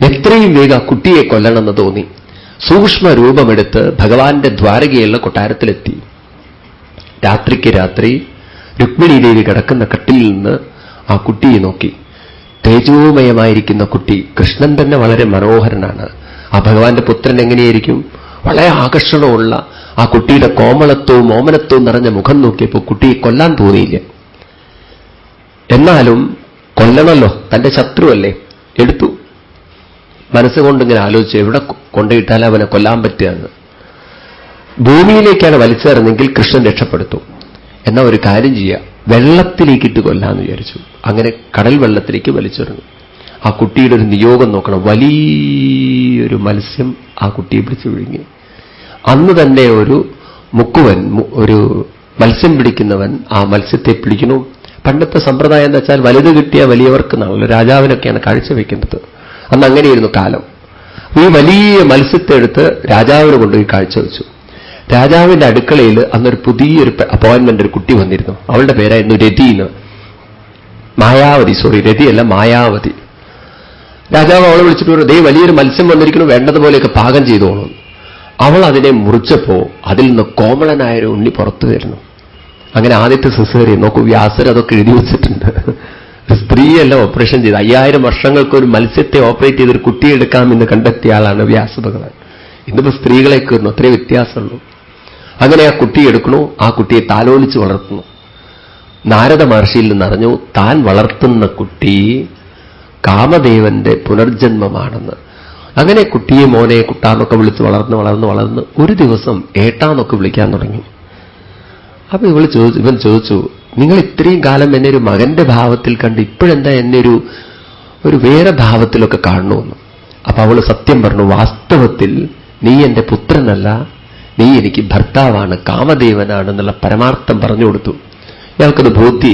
A: എത്രയും വേഗം ആ കുട്ടിയെ കൊല്ലണമെന്ന് തോന്നി. സൂക്ഷ്മ രൂപമെടുത്ത് ഭഗവാന്റെ ദ്വാരകയുള്ള കൊട്ടാരത്തിലെത്തി. രാത്രിക്ക് രാത്രി രുക്മിണി ദേവി കിടക്കുന്ന കട്ടിലിൽ നിന്ന് ആ കുട്ടിയെ നോക്കി. തേജോമയമായിരിക്കുന്ന കുട്ടി. കൃഷ്ണൻ തന്നെ വളരെ മനോഹരനാണ്. ആ ഭഗവാന്റെ പുത്രൻ എങ്ങനെയായിരിക്കും? വളരെ ആകർഷണമുള്ള ആ കുട്ടിയുടെ കോമളത്വവും ഓമനത്വവും നിറഞ്ഞ മുഖം നോക്കിയപ്പോൾ കുട്ടിയെ കൊല്ലാൻ തോന്നിയില്ല. എന്നാലും കൊല്ലണമല്ലോ, തന്റെ ശത്രുവല്ലേ. എടുത്തു. മനസ്സുകൊണ്ടിങ്ങനെ ആലോചിച്ചു, എവിടെ കൊണ്ടുപോയിട്ടാൽ അവനെ കൊല്ലാൻ പറ്റുകയെന്ന്. ഭൂമിയിലേക്കാണ് വലിച്ചെറിഞ്ഞെങ്കിൽ കൃഷ്ണൻ രക്ഷപ്പെടുത്തും. എന്നാ ഒരു കാര്യം ചെയ്യുക, വെള്ളത്തിലേക്കിട്ട് കൊല്ലാന്ന് വിചാരിച്ചു. അങ്ങനെ കടൽ വെള്ളത്തിലേക്ക് വലിച്ചെറിഞ്ഞു. ആ കുട്ടിയുടെ ഒരു നിയോഗം നോക്കണം. വലിയൊരു മത്സ്യം ആ കുട്ടിയെ പിടിച്ചു വിഴുങ്ങി. അന്ന് തന്നെ ഒരു മുക്കുവൻ, ഒരു മത്സ്യം പിടിക്കുന്നവൻ ആ മത്സ്യത്തെ പിടിക്കണു. പണ്ടത്തെ സമ്പ്രദായം എന്ന് വെച്ചാൽ വലുത് കിട്ടിയ വലിയവർക്ക് നാളെ രാജാവിനൊക്കെയാണ് കാഴ്ചവെക്കുന്നത്. അന്ന് അങ്ങനെയായിരുന്നു കാലം. ഈ വലിയ മത്സ്യത്തെ എടുത്ത് രാജാവിന് കൊണ്ടുപോയി കാഴ്ചവെച്ചു. രാജാവിന്റെ അടുക്കളയിൽ അന്നൊരു പുതിയൊരു അപ്പോയിന്റ്മെന്റ് ഒരു കുട്ടി വന്നിരുന്നു. അവളുടെ പേരായിരുന്നു രതിന്ന്. മായാവതി, രതിയല്ല, മായാവതി. രാജാവ് അവളെ വിളിച്ചിട്ട് പറഞ്ഞു, ദേ വലിയൊരു മത്സ്യം വന്നിരിക്കുന്നു, വേണ്ടതുപോലെയൊക്കെ പാകം ചെയ്തോളും. അവൾ അതിനെ മുറിച്ചപ്പോ അതിൽ നിന്ന് കോമളനായൊരു ഉണ്ണി പുറത്തു വരുന്നു. അങ്ങനെ ആദ്യത്തെ സിസേറിയൻ. നോക്കൂ, വ്യാസർ അതൊക്കെ എഴുതി വെച്ചിട്ടുണ്ട്. ഒരു സ്ത്രീയല്ല ഓപ്പറേഷൻ ചെയ്ത് 5000 വർഷങ്ങൾക്ക് ഒരു മത്സ്യത്തെ ഓപ്പറേറ്റ് ചെയ്തൊരു കുട്ടിയെ എടുക്കാമെന്ന് കണ്ടെത്തിയ ആളാണ് വ്യാസഭഗവാൻ. ഇന്നിപ്പോ സ്ത്രീകളെ കയറുന്നു, അത്രേ വ്യത്യാസമുള്ളൂ. അങ്ങനെ ആ കുട്ടിയെ എടുക്കണു. ആ കുട്ടിയെ താലോലിച്ച് വളർത്തുന്നു. നാരദ മഹർഷിയിൽ നിന്നറിഞ്ഞു താൻ വളർത്തുന്ന കുട്ടി കാമദേവന്റെ പുനർജന്മമാണെന്ന്. അങ്ങനെ കുട്ടിയെ മോനെ കുട്ടാന്നൊക്കെ വിളിച്ച് വളർന്ന് ഒരു ദിവസം ഏട്ടാന്നൊക്കെ വിളിക്കാൻ തുടങ്ങി. അപ്പൊ ഇവൻ ചോദിച്ചു, നിങ്ങൾ ഇത്രയും കാലം എന്നെ ഒരു മകന്റെ ഭാവത്തിൽ കണ്ട് ഇപ്പോഴെന്താ എന്നെ ഒരു വേറെ ഭാവത്തിലൊക്കെ കാണണമെന്ന്. അപ്പൊ അവള് സത്യം പറഞ്ഞു, വാസ്തവത്തിൽ നീ എന്റെ പുത്രനല്ല, നീ എനിക്ക് ഭർത്താവാണ്, കാമദേവനാണെന്നുള്ള പരമാർത്ഥം പറഞ്ഞു കൊടുത്തു. ഇയാൾക്കത് ബോധ്യ.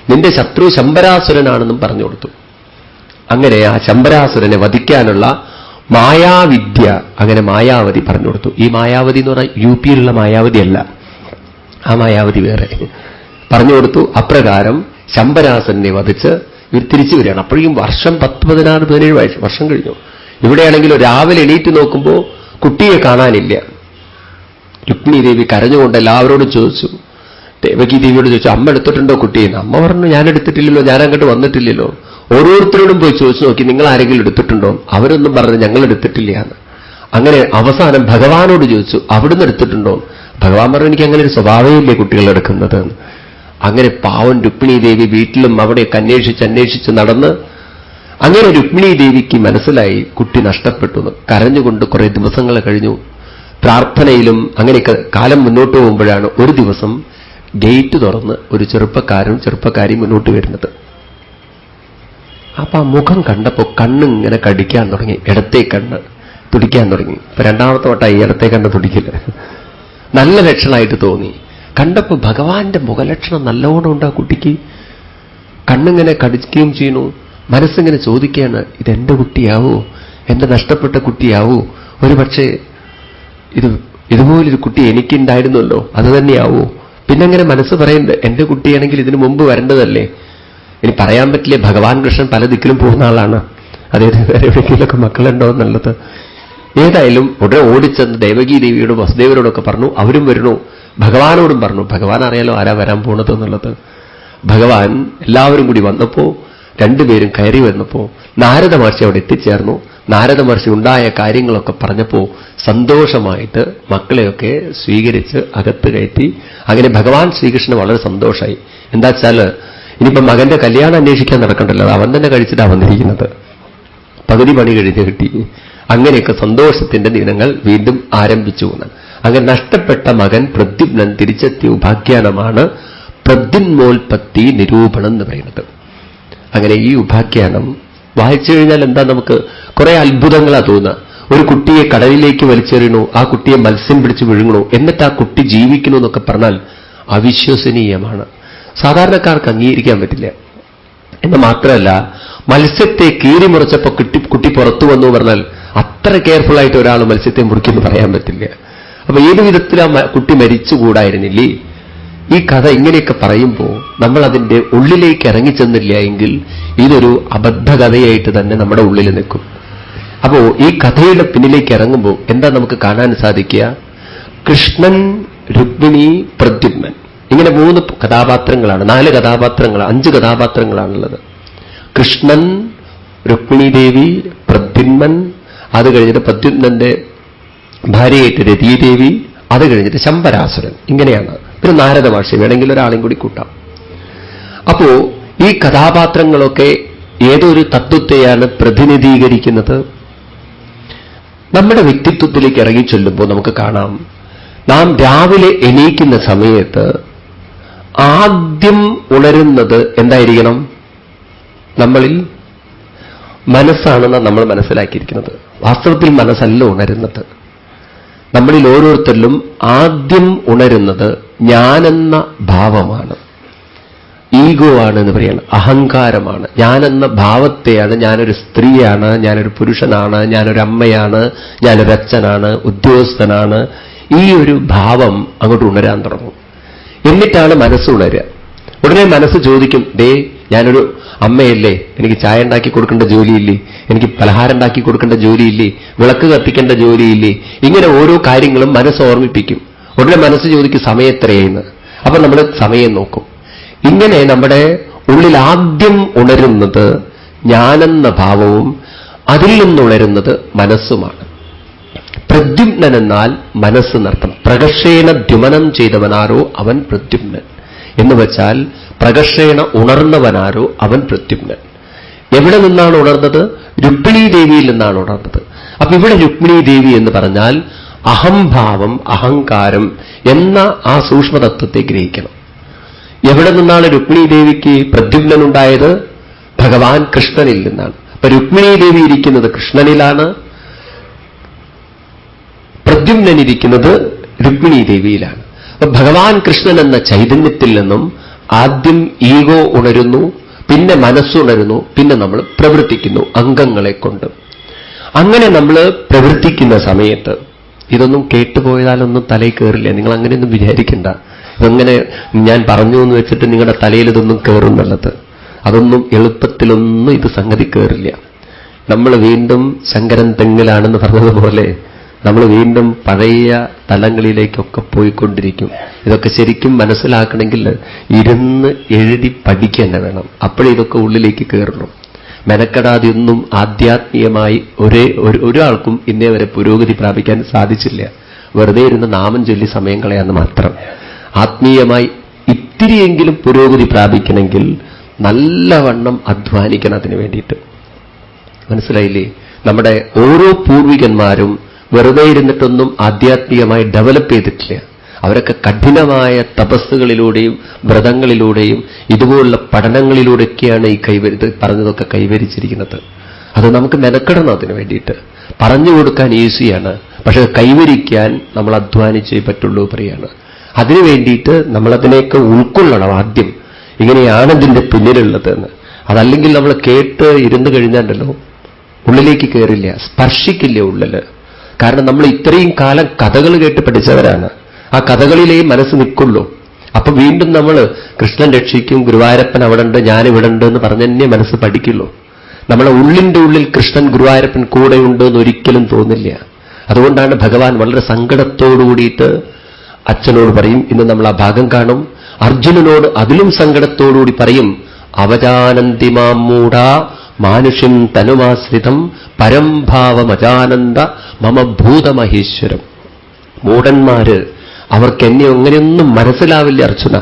A: നിന്റെ ശത്രു ശംബരാസുരനാണെന്നും പറഞ്ഞു കൊടുത്തു. അങ്ങനെ ആ ശംബരാസുരനെ വധിക്കാനുള്ള മായാവിദ്യ അങ്ങനെ മായാവതി പറഞ്ഞു കൊടുത്തു. ഈ മായാവതി എന്ന് പറഞ്ഞാൽ യുപിയിലുള്ള മായാവതി അല്ല, ആ മായാവതി വേറെ പറഞ്ഞു കൊടുത്തു. അപ്രകാരം ശംബരാസുരനെ വധിച്ച് ഇവർ തിരിച്ചു വരികയാണ്. അപ്പോഴേക്കും വർഷം 10, 16, 17 വർഷം കഴിഞ്ഞു. ഇവിടെയാണെങ്കിലും രാവിലെ എണീറ്റ് നോക്കുമ്പോൾ കുട്ടിയെ കാണാനില്ല. രുക്മിണി ദേവി കരഞ്ഞുകൊണ്ട് എല്ലാവരോടും ചോദിച്ചു. ദേവകി ദേവിയോട് ചോദിച്ചു, അമ്മ എടുത്തിട്ടുണ്ടോ കുട്ടിയെന്ന്? അമ്മ പറഞ്ഞു, ഞാൻ എടുത്തിട്ടില്ലല്ലോ, ഞാൻ അങ്ങോട്ട് വന്നിട്ടില്ലല്ലോ. ഓരോരുത്തരോടും പോയി ചോദിച്ചു നോക്കി, നിങ്ങൾ ആരെങ്കിലും എടുത്തിട്ടുണ്ടോ? അവരൊന്നും പറഞ്ഞു ഞങ്ങൾ എടുത്തിട്ടില്ല എന്ന്. അങ്ങനെ അവസാനം ഭഗവാനോട് ചോദിച്ചു, അവിടുന്ന് എടുത്തിട്ടുണ്ടോ? ഭഗവാൻ പറഞ്ഞു, എനിക്ക് അങ്ങനെ ഒരു സ്വഭാവമില്ലേ കുട്ടികൾ എടുക്കുന്നത്. അങ്ങനെ പാവൻ രുക്മിണി ദേവി വീട്ടിലും അവിടെയൊക്കെ അന്വേഷിച്ച് നടന്ന് അങ്ങനെ രുക്മിണി ദേവിക്ക് മനസ്സിലായി കുട്ടി നഷ്ടപ്പെട്ടു. കരഞ്ഞുകൊണ്ട് കുറെ ദിവസങ്ങൾ കഴിഞ്ഞു. പ്രാർത്ഥനയിലും അങ്ങനെയൊക്കെ കാലം മുന്നോട്ട് പോകുമ്പോഴാണ് ഒരു ദിവസം ഗേറ്റ് തുറന്ന് ഒരു ചെറുപ്പക്കാരും ചെറുപ്പക്കാരിയും മുന്നോട്ട് വരുന്നത്. അപ്പൊ ആ മുഖം കണ്ടപ്പോ കണ്ണിങ്ങനെ കടിക്കാൻ തുടങ്ങി, ഇടത്തേ കണ്ണ് തുടിക്കാൻ തുടങ്ങി. ഇപ്പൊ രണ്ടാമത്തെ വട്ടം ഈ ഇടത്തേ കണ്ണ് തുടിക്കില്ല. നല്ല ലക്ഷണമായിട്ട് തോന്നി. കണ്ടപ്പോ ഭഗവാന്റെ മുഖലക്ഷണം നല്ലോണം ഉണ്ട് ആ കുട്ടിക്ക്. കണ്ണിങ്ങനെ കടിക്കുകയും ചെയ്യുന്നു. മനസ്സിങ്ങനെ ചോദിക്കുകയാണ്, ഇതെന്റെ കുട്ടിയാവോ, എന്റെ നഷ്ടപ്പെട്ട കുട്ടിയാവോ, ഒരു പക്ഷേ ഇതുപോലൊരു കുട്ടി എനിക്കുണ്ടായിരുന്നല്ലോ, അത് തന്നെയാവോ. പിന്നെ അങ്ങനെ മനസ്സ് പറയുന്നത്, എന്റെ കുട്ടിയാണെങ്കിൽ ഇതിനു മുമ്പ് വരേണ്ടതല്ലേ. ഇനി പറയാൻ പറ്റില്ലേ, ഭഗവാൻ കൃഷ്ണൻ പല ദിക്കിലും പോകുന്ന ആളാണ്, അദ്ദേഹത്തിന് വേറെ എവിടെയെങ്കിലൊക്കെ മക്കളുണ്ടോ എന്നുള്ളത്. ഏതായാലും ഉടനെ ഓടിച്ചെന്ന് ദേവകീ ദേവിയോടും വസുദേവരോടൊക്കെ പറഞ്ഞു. അവരും വരുന്നു, ഭഗവാനോടും പറഞ്ഞു. ഭഗവാൻ അറിയാലോ ആരാ വരാൻ പോണത് എന്നുള്ളത്. ഭഗവാൻ എല്ലാവരും കൂടി വന്നപ്പോ, രണ്ടുപേരും കയറി വന്നപ്പോ നാരദ മഹർഷി അവിടെ എത്തിച്ചേർന്നു. നാരദ മഹർഷി ഉണ്ടായ കാര്യങ്ങളൊക്കെ പറഞ്ഞപ്പോ സന്തോഷമായിട്ട് മക്കളെയൊക്കെ സ്വീകരിച്ച് അകത്ത് കയറ്റി. അങ്ങനെ ഭഗവാൻ ശ്രീകൃഷ്ണന് വളരെ സന്തോഷമായി. എന്താ വെച്ചാൽ ഇനിയിപ്പം മകന്റെ കല്യാണം അന്വേഷിക്കാൻ നടക്കണ്ടല്ലോ, അത് അവൻ തന്നെ കഴിച്ചിട്ടാണ് വന്നിരിക്കുന്നത്. പകുതി പണി കഴിഞ്ഞ് കിട്ടി. അങ്ങനെയൊക്കെ സന്തോഷത്തിന്റെ ദിനങ്ങൾ വീണ്ടും ആരംഭിച്ചു എന്നാണ്. അങ്ങനെ നഷ്ടപ്പെട്ട മകൻ പ്രദ്യുമ്നൻ തിരിച്ചെത്തിയ ഉപാഖ്യാനമാണ് പ്രദ്യുന്മോൽപത്തി നിരൂപണം എന്ന് പറയുന്നത്. അങ്ങനെ ഈ ഉപാഖ്യാനം വായിച്ചു കഴിഞ്ഞാൽ എന്താ, നമുക്ക് കുറെ അത്ഭുതങ്ങളാ തോന്നുക. ഒരു കുട്ടിയെ കടലിലേക്ക് വലിച്ചെറിയണു, ആ കുട്ടിയെ മത്സ്യം പിടിച്ച് വിഴുങ്ങണു, എന്നിട്ട് ആ കുട്ടി ജീവിക്കണു എന്നൊക്കെ പറഞ്ഞാൽ അവിശ്വസനീയമാണ്. സാധാരണക്കാർക്ക് അംഗീകരിക്കാൻ പറ്റില്ല. എന്ന് മാത്രമല്ല, മത്സ്യത്തെ കീറിമുറിച്ചപ്പോ കുട്ടി പുറത്തു വന്നു പറഞ്ഞാൽ അത്ര കെയർഫുള്ളായിട്ട് ഒരാൾ മത്സ്യത്തെ മുറിക്കുമെന്ന് പറയാൻ പറ്റില്ല. അപ്പൊ ഏതു വിധത്തിൽ ആ കുട്ടി മരിച്ചുകൂടായിരുന്നില്ലേ? ഈ കഥ ഇങ്ങനെയൊക്കെ പറയുമ്പോൾ നമ്മൾ അതിന്റെ ഉള്ളിലേക്ക് ഇറങ്ങിച്ചെന്നില്ല എങ്കിൽ ഇതൊരു അബദ്ധകഥയായിട്ട് തന്നെ നമ്മുടെ ഉള്ളിൽ നിൽക്കും. അപ്പോ ഈ കഥയുടെ പിന്നിലേക്ക് ഇറങ്ങുമ്പോൾ എന്താ നമുക്ക് കാണാൻ സാധിക്കുക? കൃഷ്ണൻ, രുക്മിണി, പ്രദ്യുമ്നൻ, ഇങ്ങനെ 3 കഥാപാത്രങ്ങളാണ്, 4 കഥാപാത്രങ്ങൾ, 5 കഥാപാത്രങ്ങളാണുള്ളത്. കൃഷ്ണൻ, രുക്മിണി ദേവി, പ്രദ്യുമ്നൻ, അത് കഴിഞ്ഞിട്ട് പ്രദ്യുമ്നന്റെ ഭാര്യയായിട്ട് രതീദേവി, അത് കഴിഞ്ഞിട്ട് ശമ്പരാസുരൻ. ഇങ്ങനെയാണ്. പിന്നെ നാരദ മഹർഷി, വേണമെങ്കിൽ ഒരാളെയും കൂടി കൂട്ടാം. അപ്പോ ഈ കഥാപാത്രങ്ങളൊക്കെ ഏതൊരു തത്വത്തെയാണ് പ്രതിനിധീകരിക്കുന്നത്? നമ്മുടെ വ്യക്തിത്വത്തിലേക്ക് ഇറങ്ങിച്ചൊല്ലുമ്പോൾ നമുക്ക് കാണാം, നാം രാവിലെ എണീക്കുന്ന സമയത്ത് ആദ്യം ഉണരുന്നത് എന്തായിരിക്കണം? നമ്മളിൽ മനസ്സാണെന്ന് നമ്മൾ മനസ്സിലാക്കിയിരിക്കുന്നത്. വാസ്തവത്തിൽ മനസ്സല്ല ഉണരുന്നത്. നമ്മളിൽ ഓരോരുത്തരിലും ആദ്യം ഉണരുന്നത് ഞാനെന്ന ഭാവമാണ്, ഈഗോ ആണ് എന്ന് പറയുന്നത്, അഹങ്കാരമാണ്. ഞാനെന്ന ഭാവത്തെയാണ്, ഞാനൊരു സ്ത്രീയാണ്, ഞാനൊരു പുരുഷനാണ്, ഞാനൊരു അമ്മയാണ്, ഞാനൊരു അച്ഛനാണ്, ഉദ്യോഗസ്ഥനാണ്, ഈ ഒരു ഭാവം അങ്ങോട്ട് ഉണരാൻ തുടങ്ങും. എന്നിട്ടാണ് മനസ്സ് ഉണരുക. ഉടനെ മനസ്സ് ചോദിക്കും, ഞാനൊരു അമ്മയല്ലേ, എനിക്ക് ചായ ഉണ്ടാക്കി കൊടുക്കേണ്ട ജോലിയില്ലേ, എനിക്ക് പലഹാരം ഉണ്ടാക്കി കൊടുക്കേണ്ട ജോലിയില്ലേ, വിളക്ക് കത്തിക്കേണ്ട ജോലിയില്ലേ, ഇങ്ങനെ ഓരോ കാര്യങ്ങളും മനസ്സ് ഓർമ്മിപ്പിക്കും. ഉടനെ മനസ്സ് ചോദിക്കും സമയം എത്രയെന്ന്. അപ്പൊ നമ്മൾ സമയം നോക്കും. ഇങ്ങനെ നമ്മുടെ ഉള്ളിൽ ആദ്യം ഉണരുന്നത് ഞാനെന്ന ഭാവവും അതിൽ നിന്നുണരുന്നത് മനസ്സുമാണ്. പ്രദ്യുമ്നൻ എന്നാൽ മനസ്സ് നർത്ഥം. പ്രകർഷേണ ദ്യുമനം ചെയ്തവനാരോ അവൻ പ്രദ്യുമ്നൻ എന്ന് വെച്ചാൽ പ്രകർഷേണ ഉണർന്നവനാരോ അവൻ പ്രദ്യുമ്നൻ. എവിടെ നിന്നാണ് ഉണർന്നത്? രുക്മിണീ ദേവിയിൽ നിന്നാണ് ഉണർന്നത്. അപ്പൊ ഇവിടെ രുക്മിണീ ദേവി എന്ന് പറഞ്ഞാൽ അഹംഭാവം, അഹങ്കാരം എന്ന ആ സൂക്ഷ്മതത്വത്തെ ഗ്രഹിക്കണം. എവിടെ നിന്നാണ് രുക്മിണീ ദേവിക്ക് പ്രദ്യുമ്നൻ ഉണ്ടായത്? ഭഗവാൻ കൃഷ്ണനിൽ നിന്നാണ്. അപ്പൊ രുക്മിണീ ദേവി ഇരിക്കുന്നത് കൃഷ്ണനിലാണ്, പ്രദ്യുമ്നൻ ഇരിക്കുന്നത് രുക്മിണീ ദേവിയിലാണ്. അപ്പൊ ഭഗവാൻ കൃഷ്ണൻ എന്ന ചൈതന്യത്തിൽ നിന്നും ആദ്യം ഈഗോ ഉണരുന്നു, പിന്നെ മനസ്സുണരുന്നു, പിന്നെ നമ്മൾ പ്രവർത്തിക്കുന്നു അംഗങ്ങളെ കൊണ്ട്. അങ്ങനെ നമ്മൾ പ്രവർത്തിക്കുന്ന സമയത്ത് ഇതൊന്നും കേട്ടുപോയതാലൊന്നും തലയിൽ കയറില്ല. നിങ്ങൾ അങ്ങനെയൊന്നും വിചാരിക്കണ്ട. ഇതങ്ങനെ ഞാൻ പറഞ്ഞു എന്ന് വെച്ചിട്ട് നിങ്ങളുടെ തലയിൽ ഇതൊന്നും കയറുന്നുള്ളത്, അതൊന്നും എളുപ്പത്തിലൊന്നും ഇത് സംഗതി കയറില്ല. നമ്മൾ വീണ്ടും ശങ്കരൻ തെങ്ങിലാണെന്ന് പറഞ്ഞതുപോലെ നമ്മൾ വീണ്ടും പഴയ തലങ്ങളിലേക്കൊക്കെ പോയിക്കൊണ്ടിരിക്കും. ഇതൊക്കെ ശരിക്കും മനസ്സിലാക്കണമെങ്കിൽ ഇരുന്ന് എഴുതി പഠിക്കുക തന്നെ വേണം. അപ്പോഴേ ഇതൊക്കെ ഉള്ളിലേക്ക് കയറുള്ളൂ. മെനക്കെടാതെയൊന്നും ആധ്യാത്മികമായി ഒരാൾക്കും ഇന്നേ വരെ പുരോഗതി പ്രാപിക്കാൻ സാധിച്ചില്ല. വെറുതെ ഇരുന്ന് നാമം ചൊല്ലി സമയം കളയാന്ന് മാത്രം. ആത്മീയമായി ഇത്തിരിയെങ്കിലും പുരോഗതി പ്രാപിക്കണമെങ്കിൽ നല്ലവണ്ണം അധ്വാനിക്കണം അതിനു വേണ്ടിയിട്ട്. മനസ്സിലായില്ലേ? നമ്മുടെ ഓരോ പൂർവികന്മാരും വെറുതെ ഇരുന്നിട്ടൊന്നും ആധ്യാത്മികമായി ഡെവലപ്പ് ചെയ്തിട്ടില്ല. അവരൊക്കെ കഠിനമായ തപസ്സുകളിലൂടെയും വ്രതങ്ങളിലൂടെയും ഇതുപോലുള്ള പഠനങ്ങളിലൂടെയൊക്കെയാണ് ഈ പറഞ്ഞതൊക്കെ കൈവരിച്ചിരിക്കുന്നത്. അത് നമുക്ക് മെനക്കെടണം അതിനു വേണ്ടിയിട്ട്. പറഞ്ഞു കൊടുക്കാൻ ഈസിയാണ്, പക്ഷെ കൈവരിക്കാൻ നമ്മൾ അധ്വാനിച്ചേ പറ്റുള്ളൂ പറയാണ്. അതിനു വേണ്ടിയിട്ട് നമ്മളതിനെയൊക്കെ ഉൾക്കൊള്ളണം ആദ്യം. ഇങ്ങനെയാണ് ഇതിന്റെ പിന്നിലുള്ളതെന്ന്. അതല്ലെങ്കിൽ നമ്മൾ കേട്ട് ഇരുന്ന് കഴിഞ്ഞാലല്ലോ ഉള്ളിലേക്ക് കയറില്ല, സ്പർശിക്കില്ല ഉള്ളില്. കാരണം നമ്മൾ ഇത്രയും കാലം കഥകൾ കേട്ട് പഠിച്ചവരാണ്. ആ കഥകളിലേ മനസ്സ് നിൽക്കുള്ളൂ. അപ്പൊ വീണ്ടും നമ്മൾ കൃഷ്ണൻ രക്ഷിക്കും, ഗുരുവായൂരപ്പൻ അവിടെ ഉണ്ട്, ഞാനിവിടെ ഉണ്ട് എന്ന് പറഞ്ഞെന്നെ മനസ്സ് പഠിക്കുള്ളൂ. നമ്മളെ ഉള്ളിന്റെ ഉള്ളിൽ കൃഷ്ണൻ ഗുരുവായൂരപ്പൻ കൂടെയുണ്ട് എന്ന് ഒരിക്കലും തോന്നില്ല. അതുകൊണ്ടാണ് ഭഗവാൻ വളരെ സങ്കടത്തോടുകൂടിയിട്ട് അച്ഛനോട് പറയും, ഇന്ന് നമ്മൾ ആ ഭാഗം കാണും. അർജുനനോട് അതിലും സങ്കടത്തോടുകൂടി പറയും, അവജാനന്തിമാം മൂഢാ മാനുഷ്യം തനുമാശ്രിതം പരംഭാവമജാനന്ദ മമ ഭൂതമഹേശ്വരം. മൂഢന്മാര് അവർക്ക് എന്നെ അങ്ങനെയൊന്നും മനസ്സിലാവില്ല അർജുന.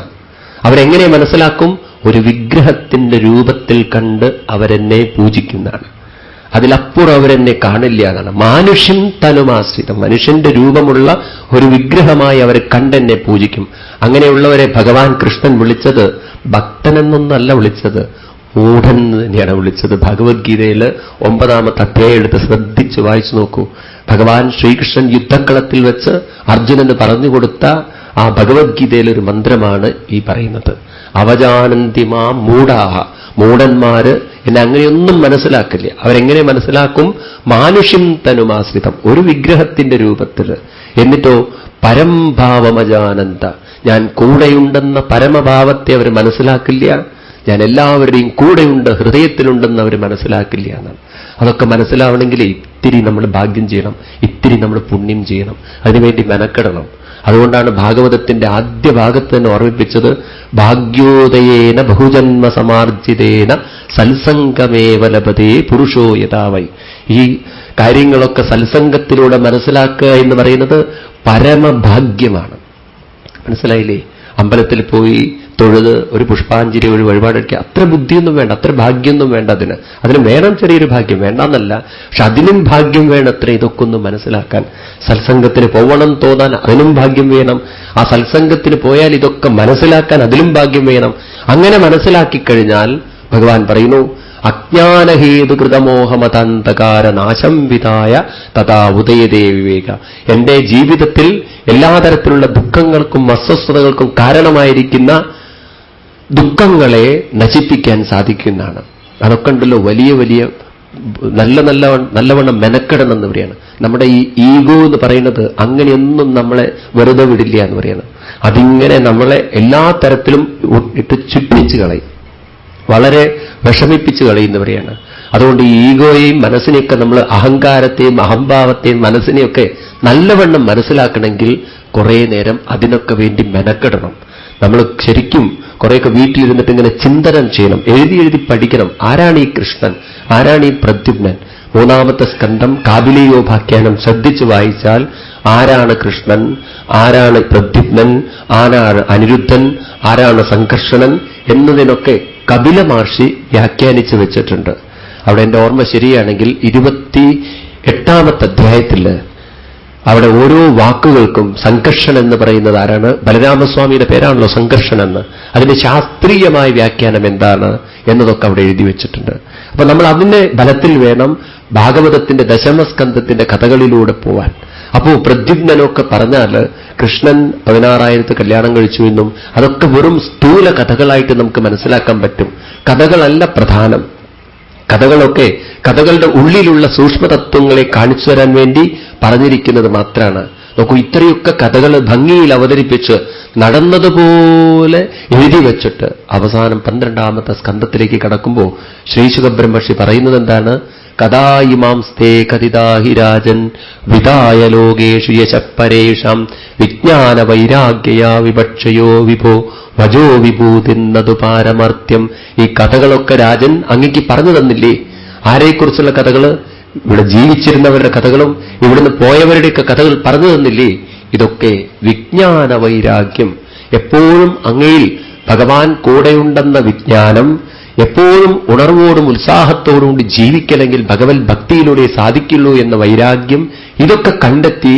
A: അവരെങ്ങനെ മനസ്സിലാക്കും? ഒരു വിഗ്രഹത്തിന്റെ രൂപത്തിൽ കണ്ട് അവരെന്നെ പൂജിക്കുന്നതാണ്. അതിലപ്പുറം അവരെന്നെ കാണില്ല എന്നാണ്. മാനുഷ്യം തനുമാശ്രിതം, മനുഷ്യന്റെ രൂപമുള്ള ഒരു വിഗ്രഹമായി അവർ കണ്ടെന്നെ പൂജിക്കും. അങ്ങനെയുള്ളവരെ ഭഗവാൻ കൃഷ്ണൻ വിളിച്ചത് ഭക്തനെന്നൊന്നല്ല വിളിച്ചത്, മൂഢൻ തന്നെയാണ് വിളിച്ചത്. ഭഗവത്ഗീതയിൽ 9-ാമത്തെ അധ്യായം എടുത്ത് ശ്രദ്ധിച്ച് വായിച്ചു നോക്കൂ. ഭഗവാൻ ശ്രീകൃഷ്ണൻ യുദ്ധക്കളത്തിൽ വെച്ച് അർജുനന് പറഞ്ഞുകൊടുത്ത ആ ഭഗവത്ഗീതയിലെ ഒരു മന്ത്രമാണ് ഈ പറയുന്നത്. അവജാനന്തിമാ മൂഢാഹ, മൂഢന്മാര് എന്നെ അങ്ങനെയൊന്നും മനസ്സിലാക്കില്ല. അവരെങ്ങനെ മനസ്സിലാക്കും? മാനുഷ്യം തനുമാശ്രിതം, ഒരു വിഗ്രഹത്തിന്റെ രൂപത്തിൽ. എന്നിട്ടോ പരംഭാവമജാനന്ദ, ഞാൻ കൂടെയുണ്ടെന്ന പരമഭാവത്തെ അവർ മനസ്സിലാക്കില്ല. ഞാൻ എല്ലാവരുടെയും കൂടെയുണ്ട്, ഹൃദയത്തിലുണ്ടെന്ന് അവർ മനസ്സിലാക്കില്ല എന്നാണ്. അതൊക്കെ മനസ്സിലാവണമെങ്കിൽ ഇത്തിരി നമ്മൾ ഭാഗ്യം ചെയ്യണം, ഇത്തിരി നമ്മൾ പുണ്യം ചെയ്യണം, അതിനുവേണ്ടി മെനക്കെടണം. അതുകൊണ്ടാണ് ഭാഗവതത്തിന്റെ ആദ്യ ഭാഗത്ത് തന്നെ ഓർമ്മിപ്പിച്ചത്, ഭാഗ്യോദയേന ബഹുജന്മ സമാർജിതേന സത്സംഗമേവ ലഭതേ പുരുഷോ യഥാവൈ. ഈ കാര്യങ്ങളൊക്കെ സത്സംഗത്തിലൂടെ മനസ്സിലാക്കുക എന്ന് പറയുന്നത് പരമഭാഗ്യമാണ്. മനസ്സിലായില്ലേ? അമ്പലത്തിൽ പോയി തൊഴുത് ഒരു പുഷ്പാഞ്ജലി, ഒരു വഴിപാടൊക്കെ അത്ര ബുദ്ധിയൊന്നും വേണ്ട, അത്ര ഭാഗ്യമൊന്നും വേണ്ട. അതിന് വേണം ചെറിയൊരു ഭാഗ്യം, വേണ്ടെന്നല്ല, പക്ഷെ അതിനും ഭാഗ്യം വേണം അത്ര ഇതൊക്കെ ഒന്ന് മനസ്സിലാക്കാൻ. സത്സംഗത്തിന് പോകണം തോന്നാൻ അതിനും ഭാഗ്യം വേണം. ആ സത്സംഗത്തിന് പോയാൽ ഇതൊക്കെ മനസ്സിലാക്കാൻ അതിലും ഭാഗ്യം വേണം. അങ്ങനെ മനസ്സിലാക്കിക്കഴിഞ്ഞാൽ ഭഗവാൻ പറയുന്നു, അജ്ഞാനഹേതുകൃതമോഹമതാന്തകാര നാശം വിധായ തഥാ ഉദയതേ വിവേക. എന്റെ ജീവിതത്തിൽ എല്ലാ തരത്തിലുള്ള ദുഃഖങ്ങൾക്കും അസ്വസ്ഥതകൾക്കും കാരണമായിരിക്കുന്ന ദുഃഖങ്ങളെ നശിപ്പിക്കാൻ സാധിക്കുന്നതാണ്. അതൊക്കെ ഉണ്ടല്ലോ വലിയ വലിയ നല്ലവണ്ണം മെനക്കെടണം എന്ന് പറയാണ്. നമ്മുടെ ഈ ഈഗോ എന്ന് പറയുന്നത് അങ്ങനെയൊന്നും നമ്മളെ വെറുതെ വിടില്ല എന്ന് പറയുന്നത്. അതിങ്ങനെ നമ്മളെ എല്ലാ തരത്തിലും ഇട്ട് ചുറ്റിച്ച് കളയും, വളരെ വിഷമിപ്പിച്ച് കളയുന്നവരെയാണ്. അതുകൊണ്ട് ഈ ഈഗോയെയും മനസ്സിനെയൊക്കെ നമ്മൾ, അഹങ്കാരത്തെയും അഹംഭാവത്തെയും മനസ്സിനെയൊക്കെ നല്ലവണ്ണം മനസ്സിലാക്കണമെങ്കിൽ കുറേ നേരം അതിനൊക്കെ വേണ്ടി മെനക്കെടണം. നമ്മൾ ശരിക്കും കുറേയൊക്കെ വീട്ടിലിരുന്നിട്ട് ഇങ്ങനെ ചിന്തനം ചെയ്യണം, എഴുതി പഠിക്കണം. ആരാണ് ഈ കൃഷ്ണൻ, ആരാണ് ഈ പ്രദ്യുമ്നൻ? 3-ാമത്തെ സ്കന്ധം കാബിലയോപാഖ്യാനം ശ്രദ്ധിച്ചു വായിച്ചാൽ ആരാണ് കൃഷ്ണൻ, ആരാണ് പ്രദ്യുമ്നൻ, ആരാണ് അനിരുദ്ധൻ, ആരാണ് സംഘർഷണൻ എന്നതിനൊക്കെ കപില മഹർഷി വ്യാഖ്യാനിച്ചു വെച്ചിട്ടുണ്ട്. അവിടെ എൻ്റെ ഓർമ്മ ശരിയാണെങ്കിൽ 28-ാമത്തെ അധ്യായത്തിൽ അവിടെ ഓരോ വാക്കുകൾക്കും സംഘർഷൻ എന്ന് പറയുന്നത് ആരാണ്? ബലരാമസ്വാമിയുടെ പേരാണല്ലോ സംഘർഷൻ എന്ന്. അതിന്റെ ശാസ്ത്രീയമായ വ്യാഖ്യാനം എന്താണ് എന്നതൊക്കെ അവിടെ എഴുതി വെച്ചിട്ടുണ്ട്. അപ്പൊ നമ്മൾ അതിന്റെ ബലത്തിൽ വേണം ഭാഗവതത്തിന്റെ ദശമസ്കന്ധത്തിന്റെ കഥകളിലൂടെ പോവാൻ. അപ്പോ പ്രദ്യുമ്നനൊക്കെ പറഞ്ഞാൽ കൃഷ്ണൻ 16,000 കല്യാണം കഴിച്ചു എന്നും അതൊക്കെ വെറും സ്ഥൂല കഥകളായിട്ട് നമുക്ക് മനസ്സിലാക്കാൻ പറ്റും. കഥകളല്ല പ്രധാനം. കഥകളുടെ ഉള്ളിലുള്ള സൂക്ഷ്മതത്വങ്ങളെ കാണിച്ചു തരാൻ വേണ്ടി പറഞ്ഞിരിക്കുന്നത് മാത്രമാണ്. നോക്കൂ, ഇത്രയൊക്കെ കഥകൾ ഭംഗിയിൽ അവതരിപ്പിച്ച് നടന്നതുപോലെ എഴുതി വെച്ചിട്ട് അവസാനം 12-ാമത്തെ സ്കന്ധത്തിലേക്ക് കടക്കുമ്പോൾ ശ്രീശുഖബ്രഹ്മർഷി പറയുന്നത് എന്താണ്? കഥായിമാംസ്തേ കഥിതാഹി രാജൻ വിദായ ലോകേഷു യശപ്പരേഷാം വിജ്ഞാന വൈരാഗ്യയാ വിപക്ഷയോ വിഭോ വജോ വിഭൂതിന്നതു പാരമർത്യം. ഈ കഥകളൊക്കെ രാജൻ അങ്ങേക്ക് പറഞ്ഞു തന്നില്ലേ? ആരെക്കുറിച്ചുള്ള കഥകൾ? ഇവിടെ ജീവിച്ചിരുന്നവരുടെ കഥകളും ഇവിടുന്ന് പോയവരുടെയൊക്കെ കഥകൾ പറഞ്ഞു തന്നില്ലേ? ഇതൊക്കെ വിജ്ഞാന വൈരാഗ്യം. എപ്പോഴും അങ്ങയിൽ ഭഗവാൻ കൂടെയുണ്ടെന്ന വിജ്ഞാനം, എപ്പോഴും ഉണർവോടും ഉത്സാഹത്തോടും കൂടി ജീവിക്കണമെങ്കിൽ ഭഗവത് ഭക്തിയിലൂടെ സാധിക്കുള്ളൂ എന്ന വൈരാഗ്യം, ഇതൊക്കെ കണ്ടെത്തി